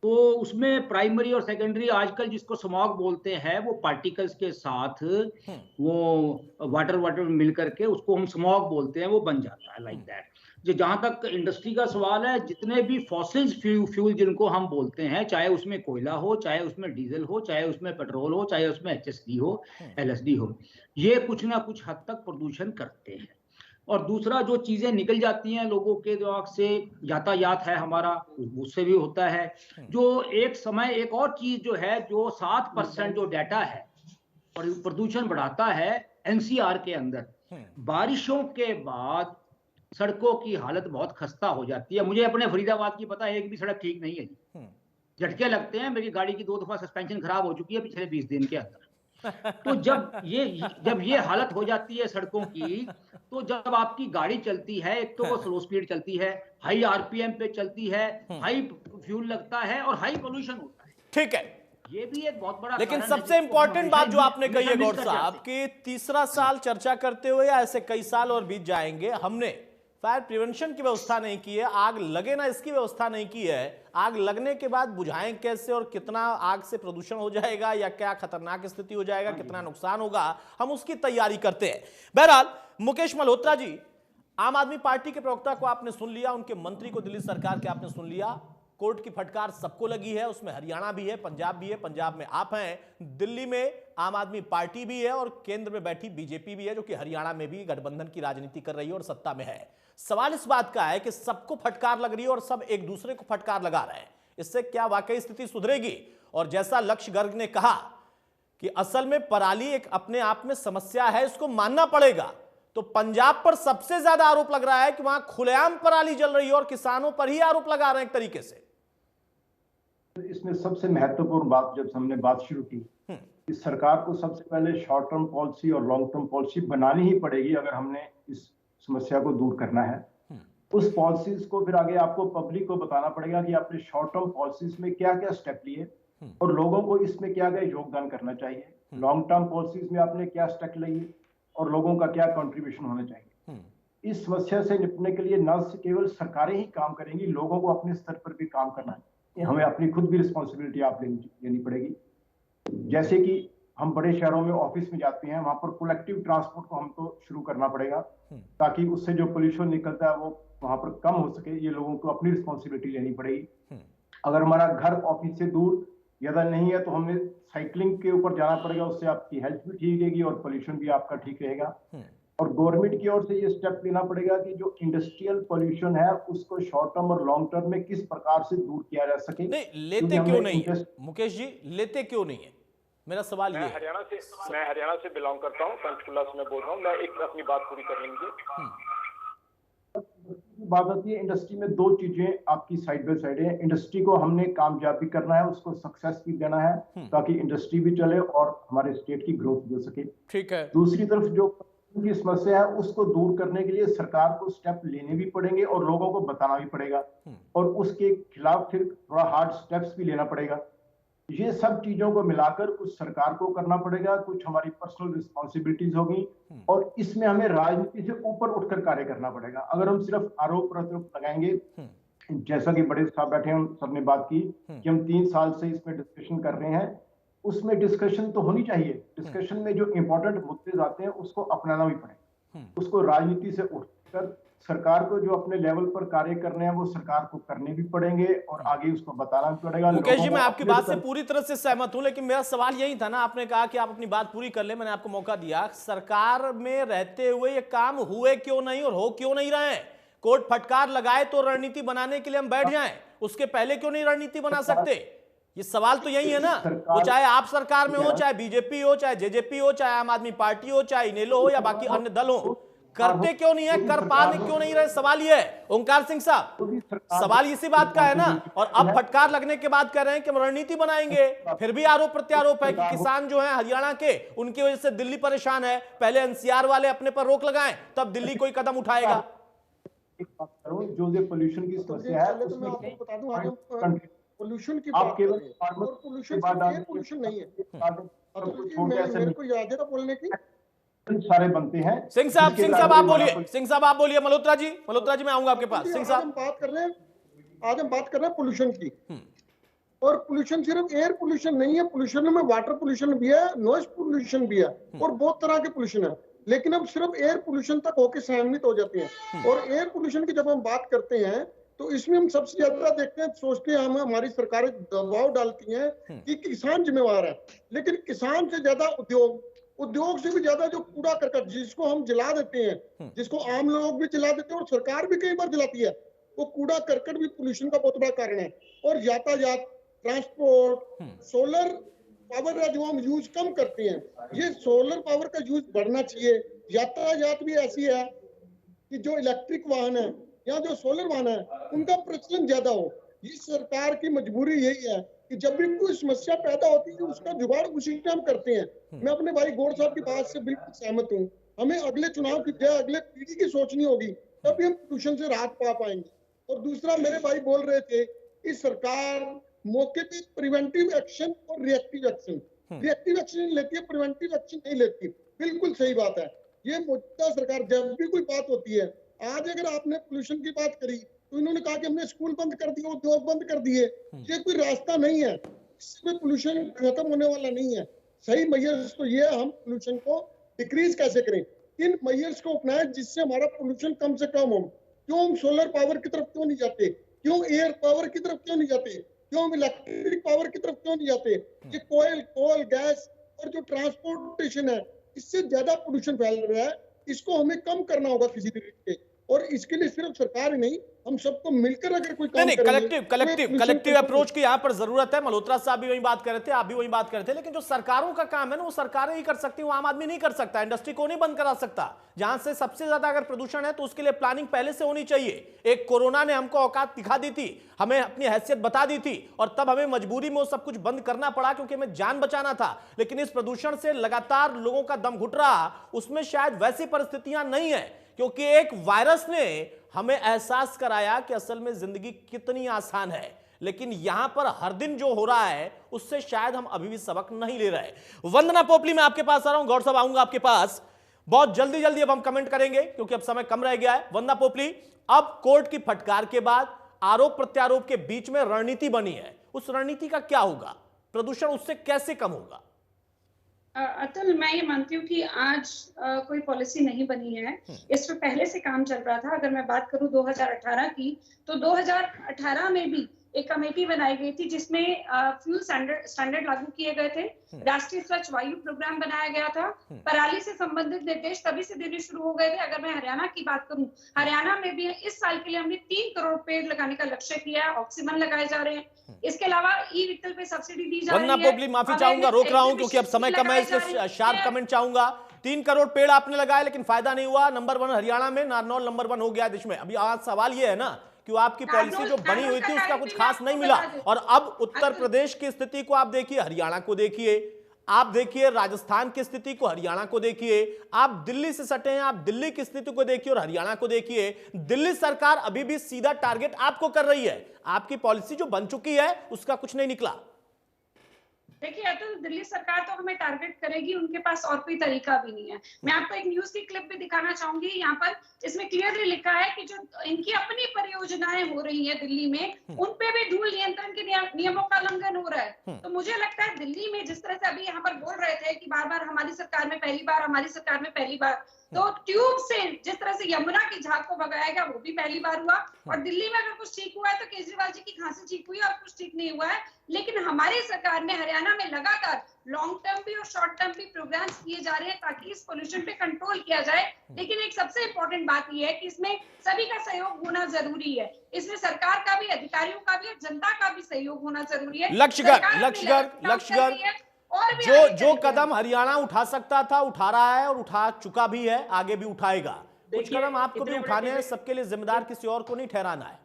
तो उसमें प्राइमरी और सेकेंडरी, आजकल जिसको स्मॉग बोलते हैं, वो पार्टिकल्स के साथ वो वाटर मिल करके उसको हम स्मॉग बोलते हैं, वो बन जाता है लाइक दैट। जो जहां तक इंडस्ट्री का सवाल है, जितने भी फॉसिल फ्यूल जिनको हम बोलते हैं, चाहे उसमें कोयला हो, चाहे उसमें डीजल हो, चाहे उसमें पेट्रोल हो, चाहे उसमें HSD हो, LSD हो, ये कुछ ना कुछ हद तक प्रदूषण करते हैं। और दूसरा, जो चीजें निकल जाती हैं लोगों के दिमाग से, यातायात है हमारा, उससे भी होता है। जो एक समय एक और चीज जो है, जो 7% जो डाटा है और प्रदूषण बढ़ाता है NCR के अंदर, बारिशों के बाद सड़कों की हालत बहुत खस्ता हो जाती है। मुझे अपने फरीदाबाद की पता है, एक भी सड़क ठीक नहीं है। झटके लगते हैं। मेरी गाड़ी की 2 दफा सस्पेंशन खराब हो चुकी है पिछले 20 दिन के अंदर। तो जब ये हालत हो जाती है सड़कों की, तो जब आपकी गाड़ी चलती है, एक तो वो स्लो स्पीड चलती है, हाई RPM पे चलती है, हाई फ्यूल लगता है और हाई पोल्यूशन होता है। ठीक है, ये भी एक बहुत बड़ा लेकिन कारण है सबसे इंपॉर्टेंट बात जो आपने कही है गौर साहब, कि तीसरा साल चर्चा करते हुए ऐसे कई साल और बीत जाएंगे, हमने फायर प्रिवेंशन की व्यवस्था नहीं की है, आग लगे ना इसकी व्यवस्था नहीं की है। आग लगने के बाद बुझाएं कैसे और कितना आग से प्रदूषण हो जाएगा या क्या खतरनाक स्थिति हो जाएगा, कितना नुकसान होगा, हम उसकी तैयारी करते हैं। बहरहाल मुकेश मल्होत्रा जी, आम आदमी पार्टी के प्रवक्ता को आपने सुन लिया, उनके मंत्री को दिल्ली सरकार के आपने सुन लिया। कोर्ट की फटकार सबको लगी है, उसमें हरियाणा भी है, पंजाब भी है, पंजाब में आप हैं, दिल्ली में आम आदमी पार्टी भी है और केंद्र में बैठी बीजेपी भी है, जो कि हरियाणा में भी गठबंधन की राजनीति कर रही है और सत्ता में है। सवाल इस बात का है कि सबको फटकार लग रही है और सब एक दूसरे को फटकार लगा रहे हैं। इससे क्या वाकई स्थिति सुधरेगी? और जैसा लक्ष्य गर्ग ने कहा कि असल में पराली एक अपने आप में समस्या है, इसको मानना पड़ेगा। तो पंजाब पर सबसे ज्यादा आरोप लग रहा है कि वहां खुलेआम पराली जल रही है और किसानों पर ही आरोप लगा रहे हैं एक तरीके से। इसमें सबसे महत्वपूर्ण बात जब हमने बात शुरू की कि सरकार को सबसे पहले शॉर्ट टर्म पॉलिसी और लॉन्ग टर्म पॉलिसी बनानी ही पड़ेगी अगर हमने इस समस्या को दूर करना है। उस पॉलिसीज को फिर आगे आपको पब्लिक को बताना पड़ेगा कि आपने शॉर्ट टर्म पॉलिसीज में क्या क्या स्टेप लिए और लोगों को इसमें क्या क्या योगदान करना चाहिए। लॉन्ग टर्म पॉलिसीज में आपने क्या स्टेप लिए और लोगों का क्या कंट्रीब्यूशन होना चाहिए। इस समस्या से निपटने के लिए न केवल सरकारें ही काम करेंगी, लोगों को अपने स्तर पर भी काम करना है। हमें अपनी खुद भी रिस्पॉन्सिबिलिटी आप लेनी पड़ेगी। जैसे कि हम बड़े शहरों में ऑफिस में जाते हैं, वहां पर कलेक्टिव ट्रांसपोर्ट को हमको शुरू करना पड़ेगा ताकि उससे जो पोल्यूशन निकलता है वो वहां पर कम हो सके। ये लोगों को अपनी रिस्पॉन्सिबिलिटी लेनी पड़ेगी। अगर हमारा घर ऑफिस से दूर ज्यादा नहीं है तो हमें साइकिलिंग के ऊपर जाना पड़ेगा, उससे आपकी हेल्थ भी ठीक रहेगी और पोल्यूशन भी आपका ठीक रहेगा। और गवर्नमेंट की ओर से ये स्टेप लेना पड़ेगा कि जो इंडस्ट्रियल पोल्यूशन है उसको शॉर्ट टर्म और लॉन्ग टर्म में किस प्रकार से दूर किया जा सके। नहीं लेते क्यों नहीं है मुकेश जी, लेते क्यों नहीं है, मेरा सवाल ये है। मैं हरियाणा से बिलोंग करता हूँ, पंचकुला से मैं बोल रहा हूँ। मैं एक अपनी बात पूरी कर लेंगे। बात आती है इंडस्ट्री में दो चीजें आपकी साइड बाय साइड है। इंडस्ट्री को हमने कामयाबी करना है, उसको सक्सेस भी देना है ताकि इंडस्ट्री भी चले और हमारे स्टेट की ग्रोथ हो सके। ठीक है। दूसरी तरफ जो की समस्या है उसको दूर करने के लिए सरकार को स्टेप लेने भी पड़ेंगे और लोगों को बताना भी पड़ेगा और उसके खिलाफ फिर थोड़ा हार्ड स्टेप्स भी लेना पड़ेगा। ये सब चीजों को मिलाकर कुछ सरकार को करना पड़ेगा, कुछ हमारी पर्सनल रिस्पॉन्सिबिलिटीज होगी और इसमें हमें राजनीति से ऊपर उठकर कार्य करना पड़ेगा। अगर हम सिर्फ आरोप प्रत्यारोप लगाएंगे, जैसा कि बड़े साहब बैठे हैं सबने बात की कि हम 3 साल से इसमें डिस्कशन कर रहे हैं, उसमें डिस्कशन तो होनी चाहिए। डिस्कशन में जो इंपॉर्टेंट मुद्दे आते हैं उसको अपनाना भी पड़ेगा। उसको राजनीति से उठकर सरकार को जो अपने लेवल पर कार्य करने हैं वो सरकार को करने भी पड़ेंगे और आगे उसको बताना भी पड़ेगा। मुकेश जी, मैं आपकी बात से पूरी तरह से सहमत हूं, लेकिन मेरा सवाल यही था ना, आपने कहा कि आप अपनी बात पूरी कर ले, मैंने आपको मौका दिया। सरकार में रहते हुए ये काम हुए क्यों नहीं और हो क्यों नहीं रहे हैं? कोर्ट फटकार लगाए तो रणनीति बनाने के लिए हम बैठ जाएं, उसके पहले क्यों नहीं रणनीति बना सकते? ये सवाल तो यही है ना। वो चाहे आप सरकार में हो, चाहे बीजेपी हो, चाहे जेजेपी हो, चाहे आम आदमी पार्टी हो, चाहे इनेलो हो या बाकी अन्य दल हो, करते क्यों नहीं है, कर पाने क्यों नहीं रहे? सवाल ये है ओंकार सिंह साहब, सवाल इसी बात का है ना। और अब फटकार लगने के बाद कह रहे हैं कि हम रणनीति बनाएंगे, फिर भी आरोप प्रत्यारोप है कि किसान जो है हरियाणा के, उनकी वजह से दिल्ली परेशान है। पहले एनसीआर वाले अपने पर रोक लगाएं तब दिल्ली कोई कदम उठाएगा। जो पोल्यूशन की समस्या है उसमें बता दूं, पोल्यूशन की आप बात केवल करें और पोल्यूशन नहीं है। मेरे को याद है ना बोलने की सारे बनते हैं। सिंह साहब आप बोलिए, सिंह साहब आप बोलिए। मल्होत्रा जी मैं आऊंगा आपके पास। सिंह साहब, आज हम बात कर रहे हैं पोल्यूशन की, और पोल्यूशन सिर्फ एयर पोल्यूशन नहीं है, पोल्यूशन में वाटर पोल्यूशन भी है, नॉइज पोल्यूशन भी है और बहुत तरह के पोल्यूशन है। लेकिन अब सिर्फ एयर पोल्यूशन तक होकर सीमित हो जाते हैं। और एयर पोल्यूशन की जब हम बात करते हैं तो इसमें हम सबसे ज्यादा देखते हैं, सोचते हैं, हमारी सरकारें दबाव डालती हैं कि किसान जिम्मेवार है, लेकिन किसान से ज्यादा उद्योग से भी ज्यादा जो कूड़ा करकट जिसको हम जला देते हैं, जिसको आम लोग भी जला देते हैं और सरकार भी कई बार जलाती है, वो कूड़ा करकट भी पोल्यूशन का बहुत बड़ा कारण है। और यातायात, ट्रांसपोर्ट, सोलर पावर जो हम यूज कम करते हैं, ये सोलर पावर का यूज बढ़ना चाहिए। यातायात भी ऐसी है कि जो इलेक्ट्रिक वाहन है या जो सोलर वाहन है उनका प्रचलन ज्यादा हो। ये सरकार की मजबूरी यही है कि जब भी कोई समस्या पैदा होती है उसका जुगाड़ उसी टाइम करते हैं। मैं अपने भाई गौड़ साहब की बात से बिल्कुल सहमत हूँ। हमें अगले चुनाव की अगले पीढ़ी की सोचनी होगी, तभी हम पोल्यूशन से राहत पा पाएंगे। और दूसरा, मेरे भाई बोल रहे थे कि सरकार मौके पे प्रिवेंटिव एक्शन और रिएक्टिव एक्शन लेती है, प्रिवेंटिव एक्शन नहीं लेती। बिल्कुल सही बात है। ये मौजूदा सरकार जब भी कोई बात होती है, आज अगर आपने पोल्यूशन की बात करी तो इन्होंने कहा कि हमने स्कूल बंद कर दिए, उद्योग बंद कर दिए। ये कोई रास्ता नहीं है, इसमें पोल्यूशन खत्म होने वाला नहीं है। सही मेजर्स तो ये हम पोल्यूशन को डिक्रीज कैसे करें, इन मेजर्स को अपनाएं जिससे हमारा पोल्यूशन कम से कम हो। क्यों हम सोलर पावर की तरफ क्यों नहीं जाते? क्यों एयर पावर की तरफ क्यों नहीं जाते? क्यों हम इलेक्ट्रिक पावर की तरफ क्यों नहीं जाते? ये कोल, गैस और जो ट्रांसपोर्टेशन है, इससे ज्यादा पोल्यूशन फैल रहा है, इसको हमें कम करना होगा किसी तरीके से। और इसके लिए सिर्फ सरकार ही नहीं, हम सबको मिलकर अगर कोई काम नहीं, करेंगे, कलेक्टिव अप्रोच की यहां पर जरूरत है। मल्होत्रा साहब भी वही बात कर रहे थे, आप भी वही बात कर रहे थे, लेकिन जो सरकारों का काम है ना वो सरकारें ही कर सकती, वो आम आदमी नहीं कर सकता। इंडस्ट्री को नहीं बंद करा सकता। जहां से सबसे ज्यादा अगर प्रदूषण है तो उसके लिए प्लानिंग पहले से होनी चाहिए। एक कोरोना ने हमको औकात दिखा दी थी, हमें अपनी हैसियत बता दी थी, और तब हमें मजबूरी में वो सब कुछ बंद करना पड़ा क्योंकि हमें जान बचाना था। लेकिन इस प्रदूषण से लगातार लोगों का दम घुट रहा, उसमें शायद वैसी परिस्थितियां नहीं है, क्योंकि एक वायरस ने हमें एहसास कराया कि असल में जिंदगी कितनी आसान है। लेकिन यहां पर हर दिन जो हो रहा है उससे शायद हम अभी भी सबक नहीं ले रहे। वंदना पोपली, मैं आपके पास आ रहा हूं, गौर साहब आऊंगा आपके पास बहुत जल्दी जल्दी। अब हम कमेंट करेंगे क्योंकि अब समय कम रह गया है। वंदना पोपली, अब कोर्ट की फटकार के बाद आरोप प्रत्यारोप के बीच में रणनीति बनी है, उस रणनीति का क्या होगा? प्रदूषण उससे कैसे कम होगा? अतुल, मैं ये मानती हूँ कि आज कोई पॉलिसी नहीं बनी है, इस पर पहले से काम चल रहा था। अगर मैं बात करूँ 2018 की, तो 2018 में भी एक कमेटी बनाई गई थी जिसमें फ्यूल स्टैंडर्ड लागू किए गए थे, राष्ट्रीय स्वच्छ वायु प्रोग्राम बनाया गया था, पराली से संबंधित निर्देश तभी से देने शुरू हो गए थे। अगर मैं हरियाणा की बात करूं, हरियाणा में भी इस साल के लिए हमने 3 करोड़ पेड़ लगाने का लक्ष्य किया है, ऑक्सीजन लगाए जा रहे हैं। इसके अलावा ई व्हीकल पे सब्सिडी दी जा रही है। वंदना पोपली, माफी चाहूंगा, रोक रहा हूं क्योंकि अब समय कम है, इसलिए शार्प कमेंट चाहूंगा। 3 करोड़ पेड़ आपने लगाए लेकिन फायदा नहीं हुआ। नंबर 1 हरियाणा में, नारनौल नंबर 1 हो गया देश में। अभी आज सवाल यह है ना कि आपकी पॉलिसी जो बनी हुई थी उसका कुछ खास नहीं मिला। और अब उत्तर प्रदेश की स्थिति को आप देखिए, हरियाणा को देखिए, आप देखिए राजस्थान की स्थिति को, हरियाणा को देखिए, आप दिल्ली से सटे हैं, आप दिल्ली की स्थिति को देखिए और हरियाणा को देखिए। दिल्ली सरकार अभी भी सीधा टारगेट आपको कर रही है। आपकी पॉलिसी जो बन चुकी है उसका कुछ नहीं निकला। देखिए अतुल, दिल्ली सरकार तो हमें टारगेट करेगी, उनके पास और कोई तरीका भी नहीं है। मैं आपको एक न्यूज की क्लिप भी दिखाना चाहूंगी यहाँ पर, इसमें क्लियरली लिखा है कि जो इनकी अपनी परियोजनाएं हो रही है दिल्ली में, उन पे भी धूल नियंत्रण के नियमों का उल्लंघन हो रहा है। तो मुझे लगता है दिल्ली में जिस तरह से अभी यहाँ पर बोल रहे थे कि बार बार हमारी सरकार में पहली बार, हमारी सरकार में पहली बार, तो ट्यूब से जिस तरह से यमुना की झाग को भगाया गया वो भी पहली बार हुआ। और दिल्ली में अगर कुछ ठीक हुआ है तो केजरीवाल जी की खांसी ठीक हुई और कुछ ठीक नहीं हुआ है। लेकिन हमारी सरकार ने हरियाणा में लगातार लॉन्ग टर्म भी और शॉर्ट टर्म भी प्रोग्राम्स किए जा रहे हैं ताकि इस पोल्यूशन पे कंट्रोल किया जाए। लेकिन एक सबसे इंपॉर्टेंट बात यह है कि इसमें सभी का सहयोग होना जरूरी है। इसमें सरकार का भी, अधिकारियों का भी और जनता का भी सहयोग होना जरूरी है। लक्ष्यगढ़ जो कदम हरियाणा उठा सकता था उठा रहा है और उठा चुका भी है, आगे भी उठाएगा। कुछ कदम आपको भी उठाने हैं, सबके लिए जिम्मेदार किसी और को नहीं ठहराना है।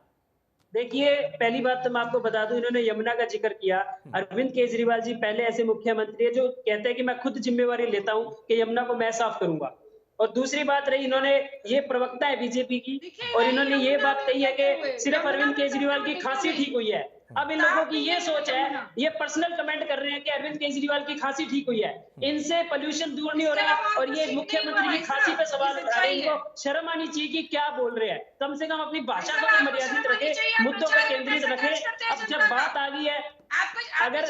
देखिए, पहली बात तो मैं आपको बता दूं, इन्होंने यमुना का जिक्र किया। अरविंद केजरीवाल जी पहले ऐसे मुख्यमंत्री है जो कहते हैं कि मैं खुद जिम्मेवारी लेता हूं कि यमुना को मैं साफ करूंगा। और दूसरी बात रही, इन्होंने ये प्रवक्ता है बीजेपी की और इन्होंने ये बात कही है कि सिर्फ अरविंद केजरीवाल की खांसी ठीक हुई है। अब इन लोगों की ये सोच है, ये पर्सनल कमेंट कर रहे हैं कि अरविंद केजरीवाल की खांसी ठीक हुई है, इनसे पोल्यूशन दूर नहीं हो रहा है और ये मुख्यमंत्री की खांसी पे सवाल उठा रहे हैं। इनको शर्म आनी चाहिए कि क्या बोल रहे हैं। कम से कम अपनी भाषा को तो मर्यादित रखे, मुद्दों पर केंद्रित रखे। अब जब बात आ गई है, अगर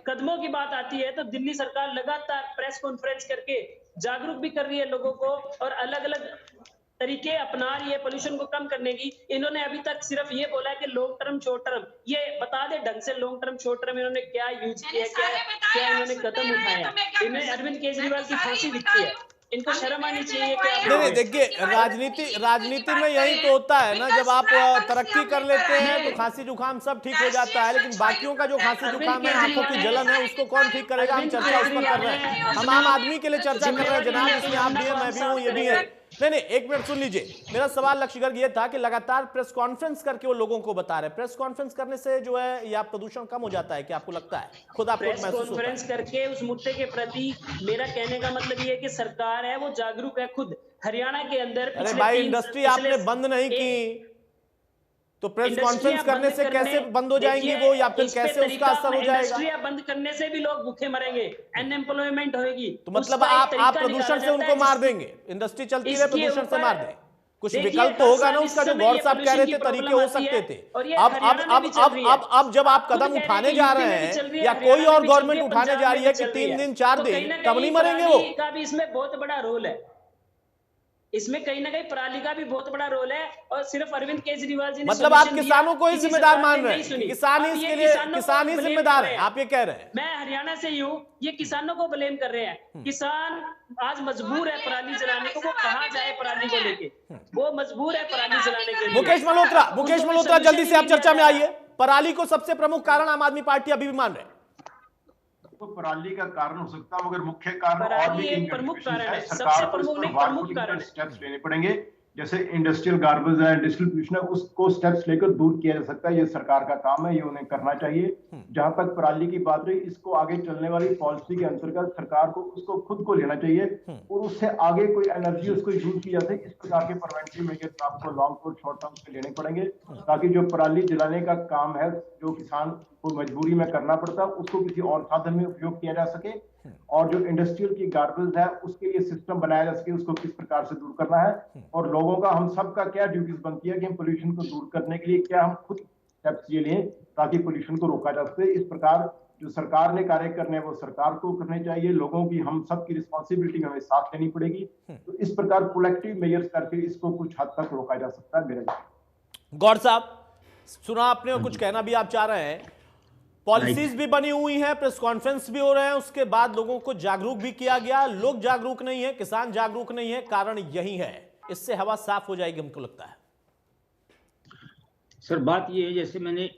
कदमों की बात आती है तो दिल्ली सरकार लगातार प्रेस कॉन्फ्रेंस करके जागरूक भी कर रही है लोगों को और अलग अलग तरीके अपना रही है पोल्यूशन को कम करने की। इन्होंने अभी तक सिर्फ ये बोला है कि लॉन्ग टर्म शॉर्ट टर्म, ये बता दे ढंग से लॉन्ग टर्म शॉर्ट टर्म इन्होंने क्या यूज किया, क्या इन्होंने कदम उठाया। इन्हें अरविंद केजरीवाल की फांसी दिखती है, इनको शर्म आनी चाहिए। नहीं, देखिए राजनीति में यही तो होता है ना, जब आप तरक्की कर लेते हैं तो खांसी जुकाम सब ठीक हो जाता है, लेकिन बाकियों का जो खांसी जुकाम है, आंखों की जलन है, उसको कौन ठीक करेगा? हम चर्चा उस पर कर रहे हैं, हम आम आदमी के लिए चर्चा कर रहे हैं जनाब। इसमें आप भी हैं, मैं भी हूँ, ये भी है। नहीं, एक मिनट सुन लीजिए। मेरा सवाल लक्ष्यगढ़ ये था कि लगातार प्रेस कॉन्फ्रेंस करके वो लोगों को बता रहे हैं, प्रेस कॉन्फ्रेंस करने से जो है या प्रदूषण कम हो जाता है, क्या आपको लगता है? खुद आपको प्रेस कॉन्फ्रेंस करके उस मुद्दे के प्रति मेरा कहने का मतलब ये है कि सरकार है वो जागरूक है। खुद हरियाणा के अंदर, अरे भाई, इंडस्ट्री आपने बंद नहीं की तो प्रेस कॉन्फ्रेंस करने से कैसे बंद हो जाएंगी वो, या फिर कैसे उसका असर हो जाएगा? इंडस्ट्री बंद करने से भी लोग भूखे मरेंगे, अनएम्प्लॉयमेंट होगी। तो मतलब आप प्रदूषण से उनको मार देंगे, इंडस्ट्री चलती है प्रदूषण से मार दें। कुछ विकल्प तो होगा ना उसका, जो गौर साहब कह रहे थे तरीके हो सकते थे। अब जब आप कदम उठाने जा रहे हैं या कोई और गवर्नमेंट उठाने जा रही है कि 3 दिन 4 दिन, तब नहीं मरेंगे वो? का भी इसमें बहुत बड़ा रोल है। इसमें कहीं ना कहीं पराली का भी बहुत बड़ा रोल है। और सिर्फ अरविंद केजरीवाल जी ने मतलब आप solution किसानों को ही किसी जिम्मेदार सरकार मान ने रहे नहीं हैं, सुनी। किसान ही अब ये इसके लिए, किसानों को किसान ही blame जिम्मेदार कर है, रहे आप ये कह रहे हैं। मैं हरियाणा से ही हूँ, ये किसानों को ब्लेम कर रहे हैं। किसान आज मजबूर है पराली जलाने को, वो कहाँ जाए पराली को लेके, वो मजबूर है पराली जलाने के लिए। मुकेश मल्होत्रा, मुकेश उनको मल्होत्रा, solution जल्दी ही से आप नहीं चर्चा में दिया जा आइए। पराली को सबसे प्रमुख कारण आम आदमी पार्टी अभी भी मान रहे हैं। तो पराली का कारण हो सकता है, मगर मुख्य कारण और पराली भी एक प्रमुख कारण है, सरकार सबसे को इस प्रमुख पर नहीं, वार प्रमुख कारण है। स्टेप्स लेने पड़ेंगे। जैसे इंडस्ट्रियल गार्बेज है, इंडस्ट्रियल पोल्यूशन है, उसको स्टेप्स लेकर दूर किया जा सकता है। ये सरकार का काम है, ये उन्हें करना चाहिए। जहां तक पराली की बात रही, इसको आगे चलने वाली पॉलिसी के अंतर्गत सरकार को उसको खुद को लेना चाहिए और उससे आगे कोई एनर्जी उसको यूज की जाती है। इस प्रकार के प्रिवेंटिव मेजर्स आपको लॉन्ग टर्म शॉर्ट टर्म से लेने पड़ेंगे, ताकि जो पराली जलाने का काम है, जो किसान को मजबूरी में करना पड़ता है, उसको किसी और साधन में उपयोग किया जा सके। और जो इंडस्ट्रियल की गार्बेज है, उसके लिए सिस्टम बनाया जा सके, उसको किस प्रकार से दूर करना है। और लोगों का, हम सब का क्या ड्यूटीज बनती है कि हम पोल्यूशन को दूर करने के लिए क्या हम खुद स्टेप्स ये लें ताकि पोल्यूशन को रोका जा सके। इस प्रकार जो सरकार ने कार्य करने हैं वो सरकार को करने चाहिए, लोगों की, हम सब की रिस्पॉन्सिबिलिटी हमें साथ लेनी पड़ेगी। तो इस प्रकार कलेक्टिव मेजर्स करके इसको कुछ हद तक रोका जा सकता है। मेरे गौर साहब, सुना आपने और कुछ कहना भी आप चाह रहे हैं। पॉलिसीज भी बनी हुई हैं, प्रेस कॉन्फ्रेंस भी हो रहे हैं, उसके बाद लोगों को जागरूक भी किया गया। लोग जागरूक नहीं है, किसान जागरूक नहीं है, कारण यही है। इससे हवा साफ हो जाएगी हमको लगता है। सर बात ये है, जैसे मैंने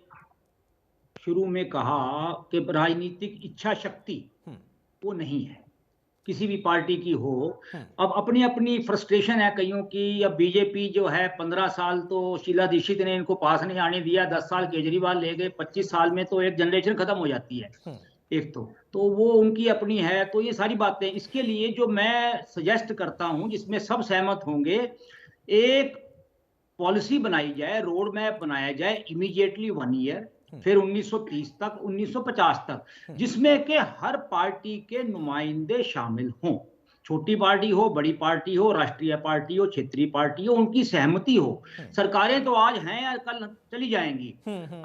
शुरू में कहा कि राजनीतिक इच्छा शक्ति वो नहीं है किसी भी पार्टी की हो। अब अपनी अपनी फ्रस्ट्रेशन है कईयों की। अब बीजेपी जो है 15 साल तो शीला दीक्षित ने इनको पास नहीं आने दिया, 10 साल केजरीवाल ले गए, 25 साल में तो एक जनरेशन खत्म हो जाती है। एक तो वो उनकी अपनी है। तो ये सारी बातें, इसके लिए जो मैं सजेस्ट करता हूं, जिसमें सब सहमत होंगे, एक पॉलिसी बनाई जाए, रोड मैप बनाया जाए इमीडिएटली 1 ईयर, फिर 1930 तक, 1950 तक, जिसमें के हर पार्टी के नुमाइंदे शामिल हों। छोटी पार्टी हो, बड़ी पार्टी हो, राष्ट्रीय पार्टी हो, क्षेत्रीय पार्टी हो, उनकी सहमति हो। सरकारें तो आज हैं या कल चली जाएंगी।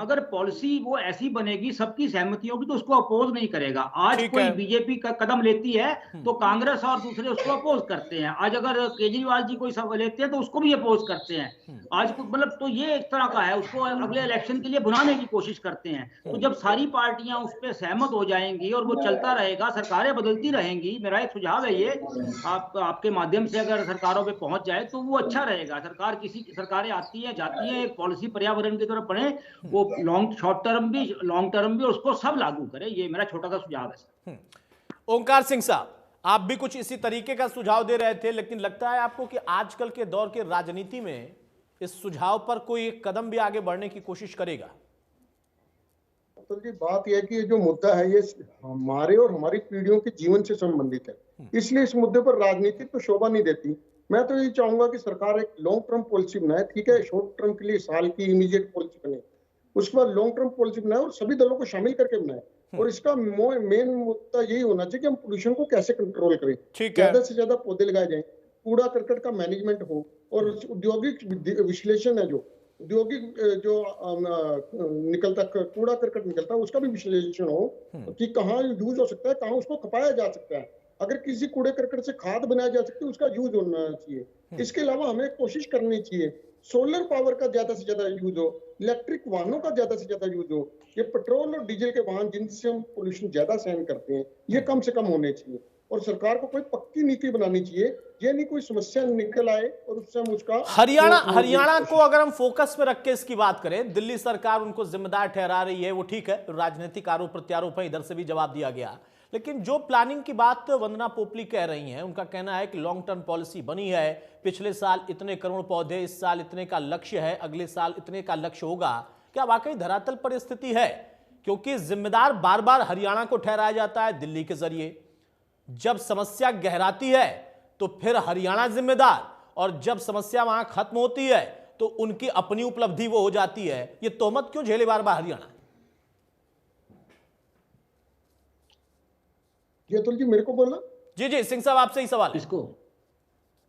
अगर पॉलिसी वो ऐसी बनेगी, सबकी सहमति होगी, तो उसको अपोज नहीं करेगा। आज कोई बीजेपी का कदम लेती है तो कांग्रेस और दूसरे उसको अपोज करते हैं। आज अगर केजरीवाल जी कोई सब लेते हैं तो उसको भी अपोज करते हैं। आज मतलब तो ये एक तरह का है, उसको अगले इलेक्शन के लिए भुनाने की कोशिश करते हैं। तो जब सारी पार्टियां उस पर सहमत हो जाएंगी और वो चलता रहेगा, सरकारें बदलती रहेंगी। मेरा एक सुझाव है ये, आपके माध्यम से अगर सरकारों पे पहुंच जाए तो वो अच्छा रहेगा। सरकारें आती हैं जाती हैं, एक पॉलिसी पर्यावरण की तरफ बढ़े, वो शॉर्ट टर्म भी उसको सब लागू करे। ये मेरा छोटा सा सुझाव है। ओंकार सिंह साहब, आप भी कुछ इसी तरीके का सुझाव दे रहे थे, लेकिन लगता है आपको कि आजकल के दौर के राजनीति में इस सुझाव पर कोई एक कदम भी आगे बढ़ने की कोशिश करेगा? तो जी बात यह है कि ये जो मुद्दा है ये हमारे और हमारी पीढ़ियों के जीवन से संबंधित है, इसलिए इस मुद्दे पर राजनीति तो शोभा नहीं देती। मैं तो यही चाहूंगा कि सरकार एक लॉन्ग टर्म पॉलिसी बनाए। ठीक है, शॉर्ट टर्म के लिए साल की इमीडिएट पॉलिसी बने, उसके बाद लॉन्ग टर्म पॉलिसी बनाए और सभी दलों को शामिल करके बनाए। और इसका मेन मुद्दा यही होना चाहिए कि हम पोल्यूशन को कैसे कंट्रोल करें। ज्यादा से ज्यादा पौधे लगाए जाए, कूड़ा करकट का मैनेजमेंट हो, और औद्योगिक विश्लेषण है, जो औद्योगिक जो निकलता कूड़ा करकट निकलता है उसका भी विश्लेषण हो कि कहाँ यूज हो सकता है, कहाँ उसको खपाया जा सकता है। अगर किसी कूड़े करकट से खाद बनाया जा सकती है उसका यूज होना चाहिए। इसके अलावा हमें कोशिश करनी चाहिए सोलर पावर का ज्यादा से ज्यादा यूज हो, इलेक्ट्रिक वाहनों का ज्यादा से ज्यादा यूज हो। ये पेट्रोल और डीजल के वाहन जिनसे हम पोल्यूशन ज्यादा सहन करते हैं, ये कम से कम होने चाहिए। और सरकार को कोई पक्की नीति बनानी चाहिए, ये नहीं कोई समस्या निकल आए और उससे हम उसका हरियाणा को अगर हम फोकस में रख के इसकी बात करें, दिल्ली सरकार उनको जिम्मेदार ठहरा रही है, वो ठीक है, राजनीतिक आरोप प्रत्यारोप है, इधर से भी जवाब दिया गया। लेकिन जो प्लानिंग की बात वंदना पोपली कह रही हैं, उनका कहना है कि लॉन्ग टर्म पॉलिसी बनी है, पिछले साल इतने करोड़ पौधे, इस साल इतने का लक्ष्य है, अगले साल इतने का लक्ष्य होगा। क्या वाकई धरातल पर स्थिति है? क्योंकि जिम्मेदार बार बार हरियाणा को ठहराया जाता है दिल्ली के जरिए। जब समस्या गहराती है तो फिर हरियाणा जिम्मेदार, और जब समस्या वहां खत्म होती है तो उनकी अपनी उपलब्धि वो हो जाती है। ये तोहमत क्यों झेले बार बार हरियाणा? जी अतुल जी, मेरे को बोलना? जी सिंह साहब, आपसे ही सवाल है। इसको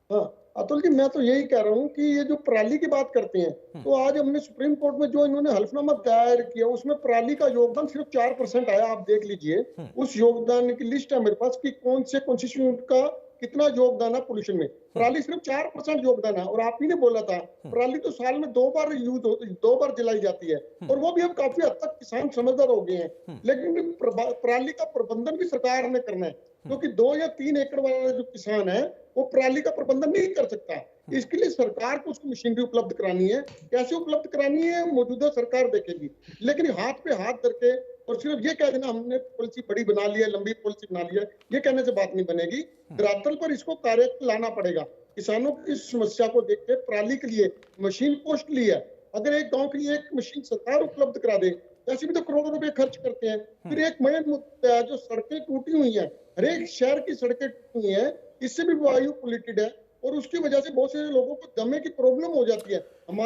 हाँ अतुल जी, मैं तो यही कह रहा हूँ कि ये जो पराली की बात करते हैं, तो आज हमने सुप्रीम कोर्ट में जो इन्होंने हल्फनामा दायर किया उसमें पराली का योगदान सिर्फ 4% आया। आप देख लीजिए, उस योगदान की लिस्ट है मेरे पास कि कौन से कॉन्स्टिट्यूएंट का कितना योगदान है पोल्यूशन में। पराली सिर्फ 4% योगदान है, और आप ही ने बोला था पराली तो साल में 2 बार दो बार जलाई जाती है, और वो भी अब काफी हद तक किसान समझदार हो गए हैं। लेकिन पराली का प्रबंधन भी सरकार ने करना है, क्योंकि 2 या 3 एकड़ वाला जो किसान है वो पराली का प्रबंधन नहीं कर सकता। इसके लिए सरकार को उसको मशीनरी उपलब्ध करानी है। कैसे उपलब्ध करानी है मौजूदा सरकार देखेगी, लेकिन हाथ पे हाथ धर के और सिर्फ ये कह देना हमने पॉलिसी बड़ी बना ली है, लंबी पॉलिसी बना ली है, ये कहने से बात नहीं बनेगी। धरातल पर इसको कार्य लाना पड़ेगा। किसानों की इस समस्या को देख के पराली के लिए मशीन कॉस्टली है। अगर एक गांव के लिए एक मशीन सरकार उपलब्ध करा दे, ऐसे भी तो करोड़ों रुपए खर्च करते हैं। फिर एक मेन मुद्दा है जो सड़कें टूटी हुई हैं, हर एक शहर की सड़कें टूटी हुई हैं, इससे भी वायु पोल्यूटेड है, और उसकी वजह से बहुत से लोगों को दमे की प्रॉब्लम हो जाती है।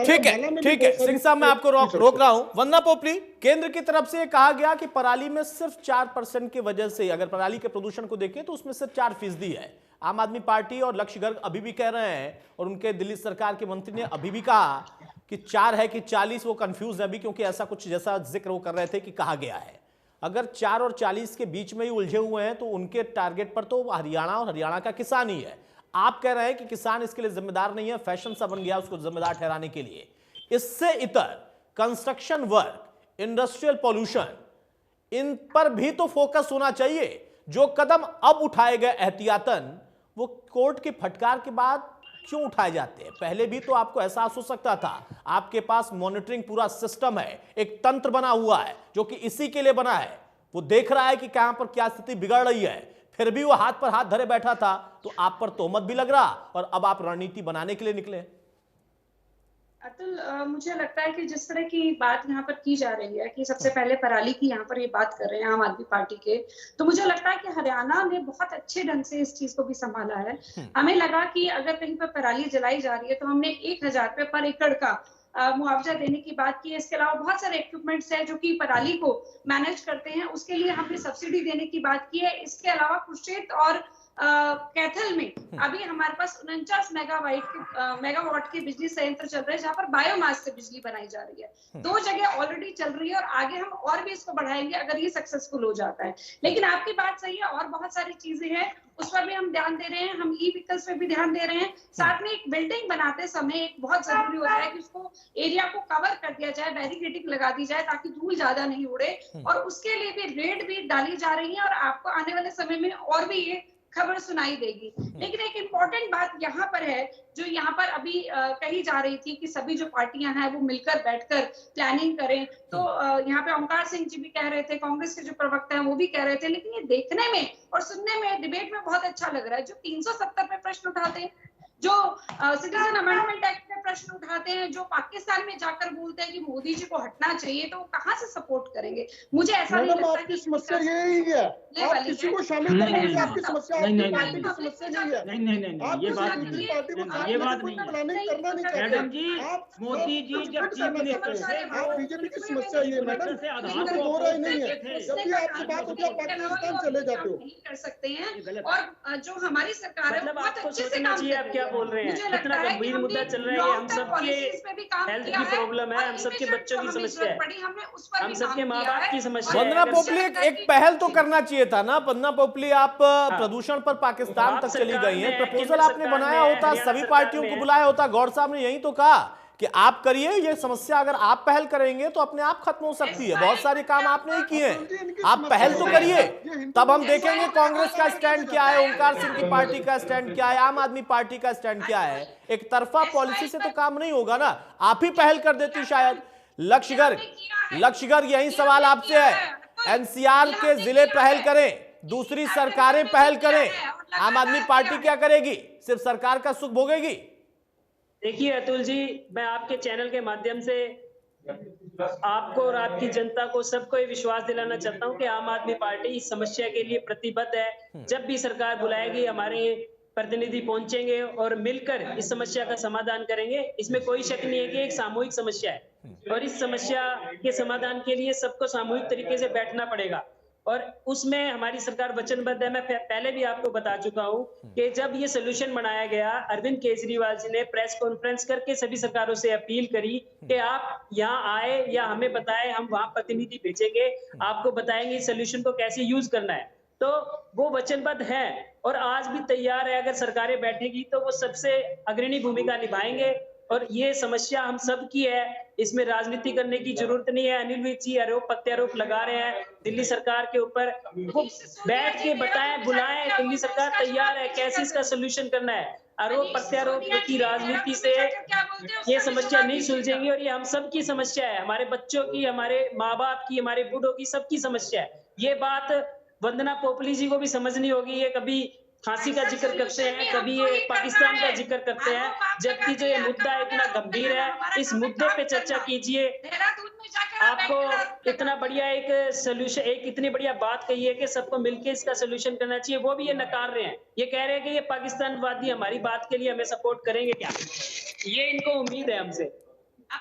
ठीक है सिंह साहब, मैं आपको रोक रहा हूं। वंदना पोपली, केंद्र की तरफ से कहा गया कि पराली में सिर्फ 4% की वजह से, अगर पराली के प्रदूषण को देखें तो उसमें सिर्फ 4% है। आम आदमी पार्टी और लक्ष्य गर्ग अभी भी कह रहे हैं, और उनके दिल्ली सरकार के मंत्री ने अभी भी कहा कि 4 है कि 40, वो कंफ्यूज है अभी, क्योंकि ऐसा कुछ जैसा जिक्र वो कर रहे थे कि कहा गया है। अगर 4 और 40 के बीच में ही उलझे हुए हैं तो उनके टारगेट पर तो हरियाणा और हरियाणा का किसान ही है। आप कह रहे हैं कि किसान इसके लिए जिम्मेदार नहीं है, फैशन सा बन गया उसको जिम्मेदार ठहराने के लिए। इससे इतर कंस्ट्रक्शन वर्क, इंडस्ट्रियल पॉल्यूशन, इन पर भी तो फोकस होना चाहिए। जो कदम अब उठाए गए एहतियातन, वो कोर्ट की फटकार के बाद क्यों उठाए जाते हैं? पहले भी तो आपको एहसास हो सकता था। आपके पास मॉनिटरिंग पूरा सिस्टम है, एक तंत्र बना हुआ है जो कि इसी के लिए बना है। वो देख रहा है कि कहां पर क्या स्थिति बिगड़ रही है, फिर भी वो हाथ पर हाथ धरे बैठा था, तो आप पर तोहमत भी लग रहा, और अब आप रणनीति बनाने के लिए निकले। अतुल, मुझे लगता है कि जिस तरह की बात यहाँ पर की जा रही है कि सबसे पहले पराली की यहाँ पर ये बात कर रहे हैं आम आदमी पार्टी के, तो मुझे लगता है कि हरियाणा ने बहुत अच्छे ढंग से इस चीज को भी संभाला है। हमें लगा कि अगर कहीं पर पराली जलाई जा रही है तो हमने 1000 रुपए पर एकड़ का मुआवजा देने की बात की है। इसके अलावा बहुत सारे इक्विपमेंट्स हैं जो कि पराली को मैनेज करते हैं, उसके लिए हमने सब्सिडी देने की बात की है। इसके अलावा कुरुक्षेत्र और कैथल में अभी हमारे पास 49 मेगावाट के बिजली संयंत्र चल रहे हैं, जहां पर बायोमास से बिजली बनाई जा रही है। 2 जगह ऑलरेडी चल रही है, और आगे हम और भी इसको बढ़ाएंगे अगर ये सक्सेसफुल हो जाता है। लेकिन आपकी बात सही है, और बहुत सारी चीजें हैं उस पर भी हम ध्यान दे रहे हैं। हम ई-व्हीकल्स पे भी ध्यान दे रहे हैं। साथ में एक बिल्डिंग बनाते समय एक बहुत जरूरी होता है कि उसको एरिया को कवर कर दिया जाए, बैरिकेडिंग लगा दी जाए ताकि धूल ज्यादा नहीं उड़े, और उसके लिए भी रेट भी डाली जा रही है, और आपको आने वाले समय में और भी ये खबर सुनाई देगी। लेकिन एक इम्पोर्टेंट बात यहाँ पर है, जो यहाँ पर अभी कही जा रही थी कि सभी जो पार्टियां हैं वो मिलकर बैठकर प्लानिंग करें। तो यहाँ पे ओंकार सिंह जी भी कह रहे थे, कांग्रेस के जो प्रवक्ता हैं वो भी कह रहे थे। लेकिन ये देखने में और सुनने में, डिबेट में बहुत अच्छा लग रहा है। जो 370 पे प्रश्न उठाते हैं, जो सिटीजन अमेंडमेंट एक्ट पे प्रश्न उठाते हैं, जो पाकिस्तान में जाकर बोलते हैं कि मोदी जी को हटना चाहिए, तो वो कहाँ से सपोर्ट करेंगे? मुझे ऐसा नहीं लगता आपकी समस्या यही है। आप किसी को शामिल करेंगे, आपकी समस्या आपकी पार्टी की समस्या नहीं है। नहीं, ये बात नहीं है, ये बात नहीं है मैडम जी। मोदी जी जब चीफ मिनिस्टर थे, आप बीजेपी की समस्या ये मैडम हो रहा ही नहीं है। जब भी आपकी बात होती है पाकिस्तान चले जाते हो। कर सकते हैं, और जो हमारी सरकार है बहुत अच्छे से काम आप क्या बोल रहे हैं? कितना गंभीर मुद्दा चल रहा है। हम सबके हेल्थ की प्रॉब्लम है, हम सबके बच्चों की समस्या है, हम सबके माँ बाप की समस्या है। वंदना पोपली, एक पहल तो करना चाहिए था ना। वंदना पोपली, आप प्रदूषण पर पाकिस्तान तक चली गई हैं। प्रपोजल आपने बनाया होता, सभी पार्टियों को बुलाया होता। गौर साहब ने यही तो कहा कि आप करिए ये समस्या, अगर आप पहल करेंगे तो अपने आप खत्म हो सकती है। बहुत सारे काम आपने ही किए हैं, आप पहल तो करिए, तब हम देखेंगे कांग्रेस का स्टैंड क्या है, ओंकार सिंह की पार्टी का स्टैंड क्या है, आम आदमी पार्टी का स्टैंड क्या है। एक तरफा पॉलिसी से तो काम नहीं होगा ना। आप ही पहल कर देती शायद। लक्ष्य गर्ग, यही सवाल आपसे है। एनसीआर के जिले पहल करें, दूसरी सरकारें पहल करें, आम आदमी पार्टी क्या करेगी? सिर्फ सरकार का सुख भोगेगी? देखिए अतुल जी, मैं आपके चैनल के माध्यम से आपको और आपकी जनता को, सबको ये विश्वास दिलाना चाहता हूं कि आम आदमी पार्टी इस समस्या के लिए प्रतिबद्ध है। जब भी सरकार बुलाएगी, हमारे प्रतिनिधि पहुंचेंगे और मिलकर इस समस्या का समाधान करेंगे। इसमें कोई शक नहीं है कि एक सामूहिक समस्या है, और इस समस्या के समाधान के लिए सबको सामूहिक तरीके से बैठना पड़ेगा, और उसमें हमारी सरकार वचनबद्ध है। मैं पहले भी आपको बता चुका हूं कि जब ये सोल्यूशन बनाया गया, अरविंद केजरीवाल जी ने प्रेस कॉन्फ्रेंस करके सभी सरकारों से अपील करी कि आप यहाँ आए या हमें बताएं, हम वहां प्रतिनिधि भेजेंगे, आपको बताएंगे इस सोल्यूशन को कैसे यूज करना है। तो वो वचनबद्ध है और आज भी तैयार है। अगर सरकारें बैठेगी तो वो सबसे अग्रणी भूमिका निभाएंगे और ये समस्या हम सब की है, इसमें राजनीति करने की जरूरत नहीं है। अनिल विज जी आरोप प्रत्यारोप लगा रहे हैं दिल्ली सरकार के ऊपर, वो बैठ के बताएं, बुलाएं, दिल्ली सरकार तैयार है, कैसे इसका सोल्यूशन करना है। आरोप प्रत्यारोप की राजनीति से ये समस्या नहीं सुलझेंगी और ये हम सब की समस्या है, हमारे बच्चों की, हमारे माँ बाप की, हमारे बूढ़ों की, सबकी समस्या है। ये बात वंदना पोपली जी को भी समझनी होगी। ये कभी फांसी का जिक्र करते हैं, कभी ये पाकिस्तान का जिक्र करते हैं, जबकि जो ये मुद्दा इतना गंभीर है, इस मुद्दे पे चर्चा कीजिए। आपको इतना बढ़िया एक सोल्यूशन, एक इतनी बढ़िया बात कही है कि सबको मिलकर इसका सोल्यूशन करना चाहिए, वो भी ये नकार रहे हैं। ये कह रहे हैं कि ये पाकिस्तानवादी हमारी बात के लिए हमें सपोर्ट करेंगे क्या? ये इनको उम्मीद है हमसे।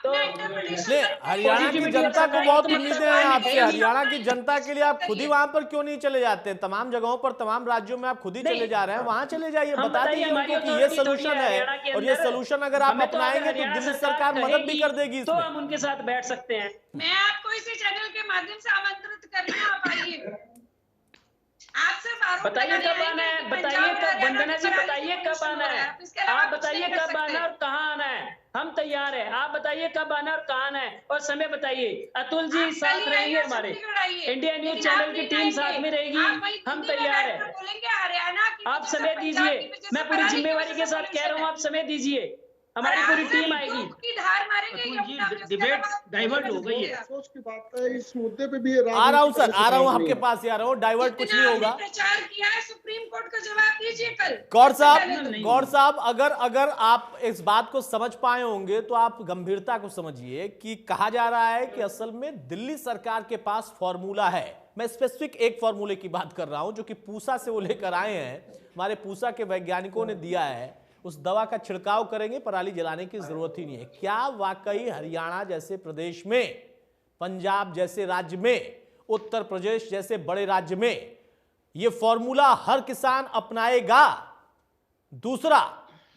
तो हरियाणा की जनता को बहुत उम्मीदें हैं आपसे। हरियाणा की जनता के लिए आप खुद ही वहां पर क्यों नहीं चले जाते? तमाम जगहों पर, तमाम राज्यों में आप खुद ही चले जा रहे हैं, वहां चले जाइए, बता दीजिए उनको कि ये सोल्यूशन है और ये सोल्यूशन अगर आप अपनाएंगे तो दिल्ली सरकार मदद भी कर देगी। तो हम उनके साथ बैठ सकते हैं। मैं आपको इसी चैनल के माध्यम से आमंत्रित कर रही हूँ, आप आइए। बताइए कब आना है, बताइए कब, वंदना जी बताइए कब आना है, आप बताइए कब आना और कहाँ आना है, हम तैयार है। आप बताइए कब आना और कहाँ आना है और समय बताइए। अतुल जी साथ रहेंगे, हमारे इंडिया न्यूज चैनल की टीम साथ में रहेगी, हम तैयार है। आप समय दीजिए, मैं पूरी जिम्मेवारी के साथ कह रहा हूँ, आप समय दीजिए, हमारी पूरी टीम आएगी। डिबेट डाइवर्ट हो गई है। सोच की बात है, इस मुद्दे पे भी आ रहा हूँ सर, आ रहा हूँ आपके पास ही आ रहा हूँ, डाइवर्ट कुछ नहीं होगा। प्रचार किया है, सुप्रीम कोर्ट का जवाब दीजिए कल। गौर साहब अगर आप इस बात को समझ पाए होंगे तो आप गंभीरता को समझिए कि कहा जा रहा है कि असल में दिल्ली सरकार के पास फॉर्मूला है। मैं स्पेसिफिक एक फॉर्मूले की बात कर रहा हूं जो कि पूसा से वो लेकर आए हैं, हमारे पूसा के वैज्ञानिकों ने दिया है। उस दवा का छिड़काव करेंगे, पराली जलाने की जरूरत ही नहीं है। क्या वाकई हरियाणा जैसे प्रदेश में, पंजाब जैसे राज्य में, उत्तर प्रदेश जैसे बड़े राज्य में यह फॉर्मूला हर किसान अपनाएगा? दूसरा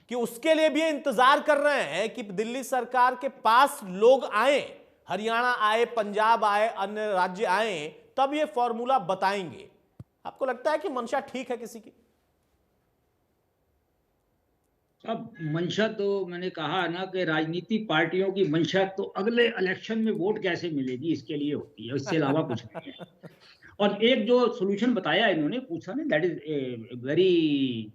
कि उसके लिए भी इंतजार कर रहे हैं कि दिल्ली सरकार के पास लोग आए, हरियाणा आए, पंजाब आए, अन्य राज्य आए, तब यह फॉर्मूला बताएंगे। आपको लगता है कि मंशा ठीक है किसी की? अब मंशा तो मैंने कहा ना कि राजनीति पार्टियों की मंशा तो अगले इलेक्शन में वोट कैसे मिलेगी इसके लिए होती है, इससे अलावा कुछ नहीं है। और एक जो सोल्यूशन बताया इन्होंने, पूछा ना, that is very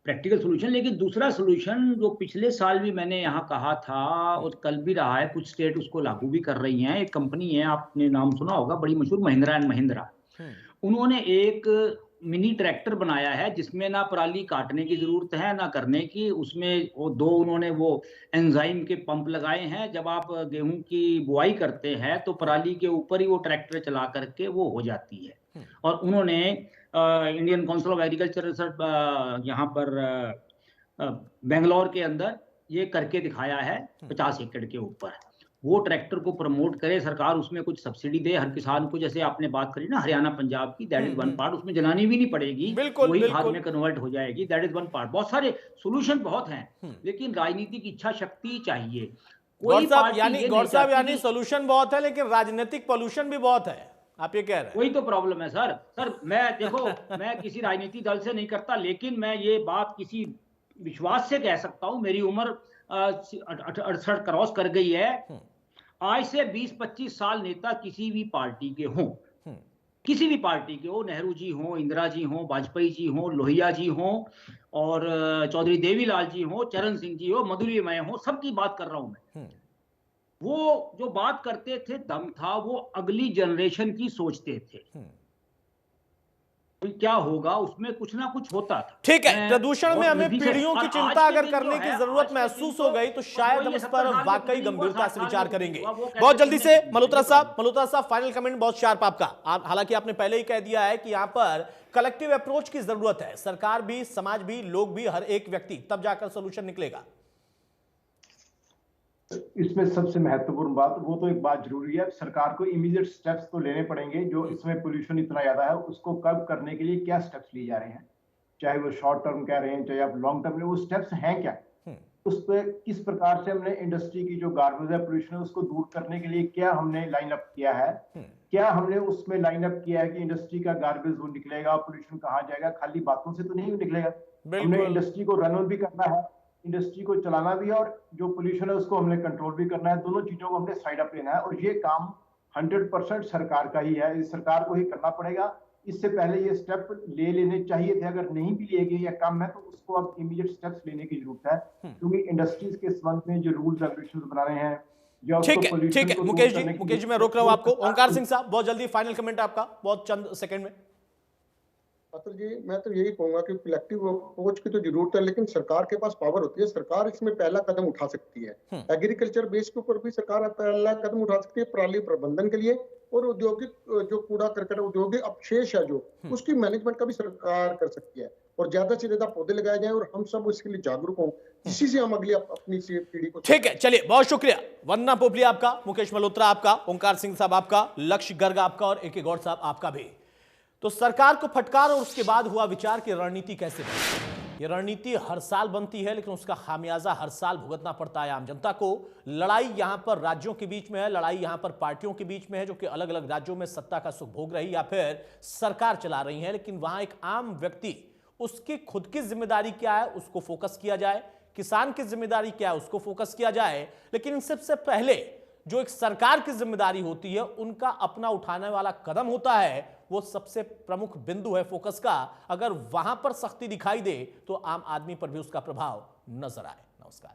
practical solution. लेकिन दूसरा सोल्यूशन जो पिछले साल भी मैंने यहाँ कहा था और कल भी रहा है, कुछ स्टेट उसको लागू भी कर रही हैं। एक कंपनी है, आपने नाम सुना होगा, बड़ी मशहूर, महिंद्रा एंड महिंद्रा। उन्होंने एक मिनी ट्रैक्टर बनाया है जिसमें ना पराली काटने की जरूरत है ना करने की। उसमें वो दो उन्होंने वो एंजाइम के पंप लगाए हैं। जब आप गेहूं की बुआई करते हैं तो पराली के ऊपर ही वो ट्रैक्टर चला करके वो हो जाती है। और उन्होंने Indian council of agriculture research यहाँ पर बेंगलोर के अंदर ये करके दिखाया है 50 एकड़ के ऊपर। वो ट्रैक्टर को प्रमोट करे सरकार, उसमें कुछ सब्सिडी दे हर किसान को। जैसे आपने बात करी ना हरियाणा पंजाब की, दैट इज वन पार्ट। उसमें जलानी भी नहीं पड़ेगी, वही खाद में कन्वर्ट हो जाएगी, दैट इज वन पार्ट। बहुत सारे सोल्यूशन बहुत हैं, लेकिन राजनीतिक इच्छा शक्ति चाहिए। गौर साहब यानी सोल्यूशन बहुत है लेकिन राजनीतिक पॉल्यूशन भी बहुत है, आप ये कह रहे हैं? वही तो प्रॉब्लम है सर। मैं देखो, मैं किसी राजनीतिक दल से नहीं करता, लेकिन मैं ये बात किसी विश्वास से कह सकता हूँ। मेरी उम्र 68 क्रॉस कर गई है। आज से 20-25 साल नेता किसी भी पार्टी के हों, किसी भी पार्टी के हो, नेहरू जी हो, इंदिरा जी हो, वाजपेयी जी हो, लोहिया जी हो, और चौधरी देवीलाल जी हो, चरण सिंह जी हो, मधुरी मैं हो, सबकी बात कर रहा हूं मैं। वो जो बात करते थे दम था, वो अगली जनरेशन की सोचते थे। क्या होगा उसमें कुछ ना कुछ होता था। ठीक है, प्रदूषण में हमें पीढ़ियों की चिंता अगर करने की जरूरत महसूस हो गई तो शायद हम इस पर वाकई गंभीरता से विचार करेंगे। बहुत जल्दी से मल्होत्रा साहब फाइनल कमेंट बहुत शार्प आपका। हालांकि आपने पहले ही कह दिया है कि यहां पर कलेक्टिव अप्रोच की जरूरत है, सरकार भी, समाज भी, लोग भी, हर एक व्यक्ति, तब जाकर सोल्यूशन निकलेगा। इसमें सबसे महत्वपूर्ण बात, वो तो एक बात जरूरी है, सरकार को इमीडिएट स्टेप्स तो लेने पड़ेंगे। जो इसमें पोल्यूशन इतना ज्यादा है उसको कम करने के लिए क्या स्टेप्स लिए जा रहे हैं, चाहे वो शॉर्ट टर्म कह रहे हैं, चाहे आप लॉन्ग टर्म में, वो स्टेप्स हैं क्या? उस पर किस प्रकार से हमने इंडस्ट्री की जो गार्बेज है, पोल्यूशन है, उसको दूर करने के लिए क्या हमने लाइन अप किया है, क्या हमने उसमें लाइन अप किया है कि इंडस्ट्री का गार्बेज वो निकलेगा, पोल्यूशन कहाँ जाएगा, खाली बातों से तो नहीं निकलेगा। हमने इंडस्ट्री को रन ऑन भी करना है, इंडस्ट्री को चलाना भी है, और जो पोल्यूशन है उसको हमने कंट्रोल भी करना है। दोनों चीजों को हमने साइड अप लेना है, और ये काम 100% सरकार का ही है, इस सरकार को ही करना पड़ेगा। इससे पहले ये स्टेप ले लेने चाहिए थे, अगर नहीं भी लिए गए या कम है तो उसको अब इमीडिएट स्टेप्स लेने की जरूरत है, क्योंकि इंडस्ट्रीज के संबंध में जो रूल्स रेगुलेशंस बना रहे हैं, ठीक है मुकेश जी मैं रोक रहा हूं आपको। ओंकार सिंह साहब, बहुत जल्दी फाइनल कमेंट आपका, बहुत चंद सेकंड में। अतुल जी, मैं तो यही कहूंगा कि कलेक्टिव अप्रोच की तो जरूरत है, लेकिन सरकार के पास पावर होती है, सरकार इसमें पहला कदम उठा सकती है। एग्रीकल्चर बेस के ऊपर भी सरकार पहला कदम उठा सकती है पराली प्रबंधन के लिए, और औद्योगिक जो कूड़ा करकट औद्योगिक अपशेष है जो उसकी मैनेजमेंट का भी सरकार कर सकती है, और ज्यादा से ज्यादा पौधे लगाए जाएं, और हम सब इसके लिए जागरूक हों, इसी से हम अगली अपनी पीढ़ी को। ठीक है, चलिए, बहुत शुक्रिया। वंदना पोपलिया आपका, मुकेश मल्होत्रा आपका, ओंकार सिंह साहब आपका, लक्ष्य गर्ग आपका, और ए.के. गौड़ साहब आपका भी। तो सरकार को फटकार और उसके बाद हुआ विचार की रणनीति कैसे बनी। ये रणनीति हर साल बनती है, लेकिन उसका खामियाजा हर साल भुगतना पड़ता है आम जनता को। लड़ाई यहां पर राज्यों के बीच में है, लड़ाई यहां पर पार्टियों के बीच में है, जो कि अलग अलग राज्यों में सत्ता का सुख भोग रही या फिर सरकार चला रही है। लेकिन वहां एक आम व्यक्ति, उसकी खुद की जिम्मेदारी क्या है उसको फोकस किया जाए, किसान की जिम्मेदारी क्या है उसको फोकस किया जाए। लेकिन इन सबसे पहले जो एक सरकार की जिम्मेदारी होती है, उनका अपना उठाने वाला कदम होता है, वो सबसे प्रमुख बिंदु है फोकस का। अगर वहां पर सख्ती दिखाई दे तो आम आदमी पर भी उसका प्रभाव नजर आए। नमस्कार।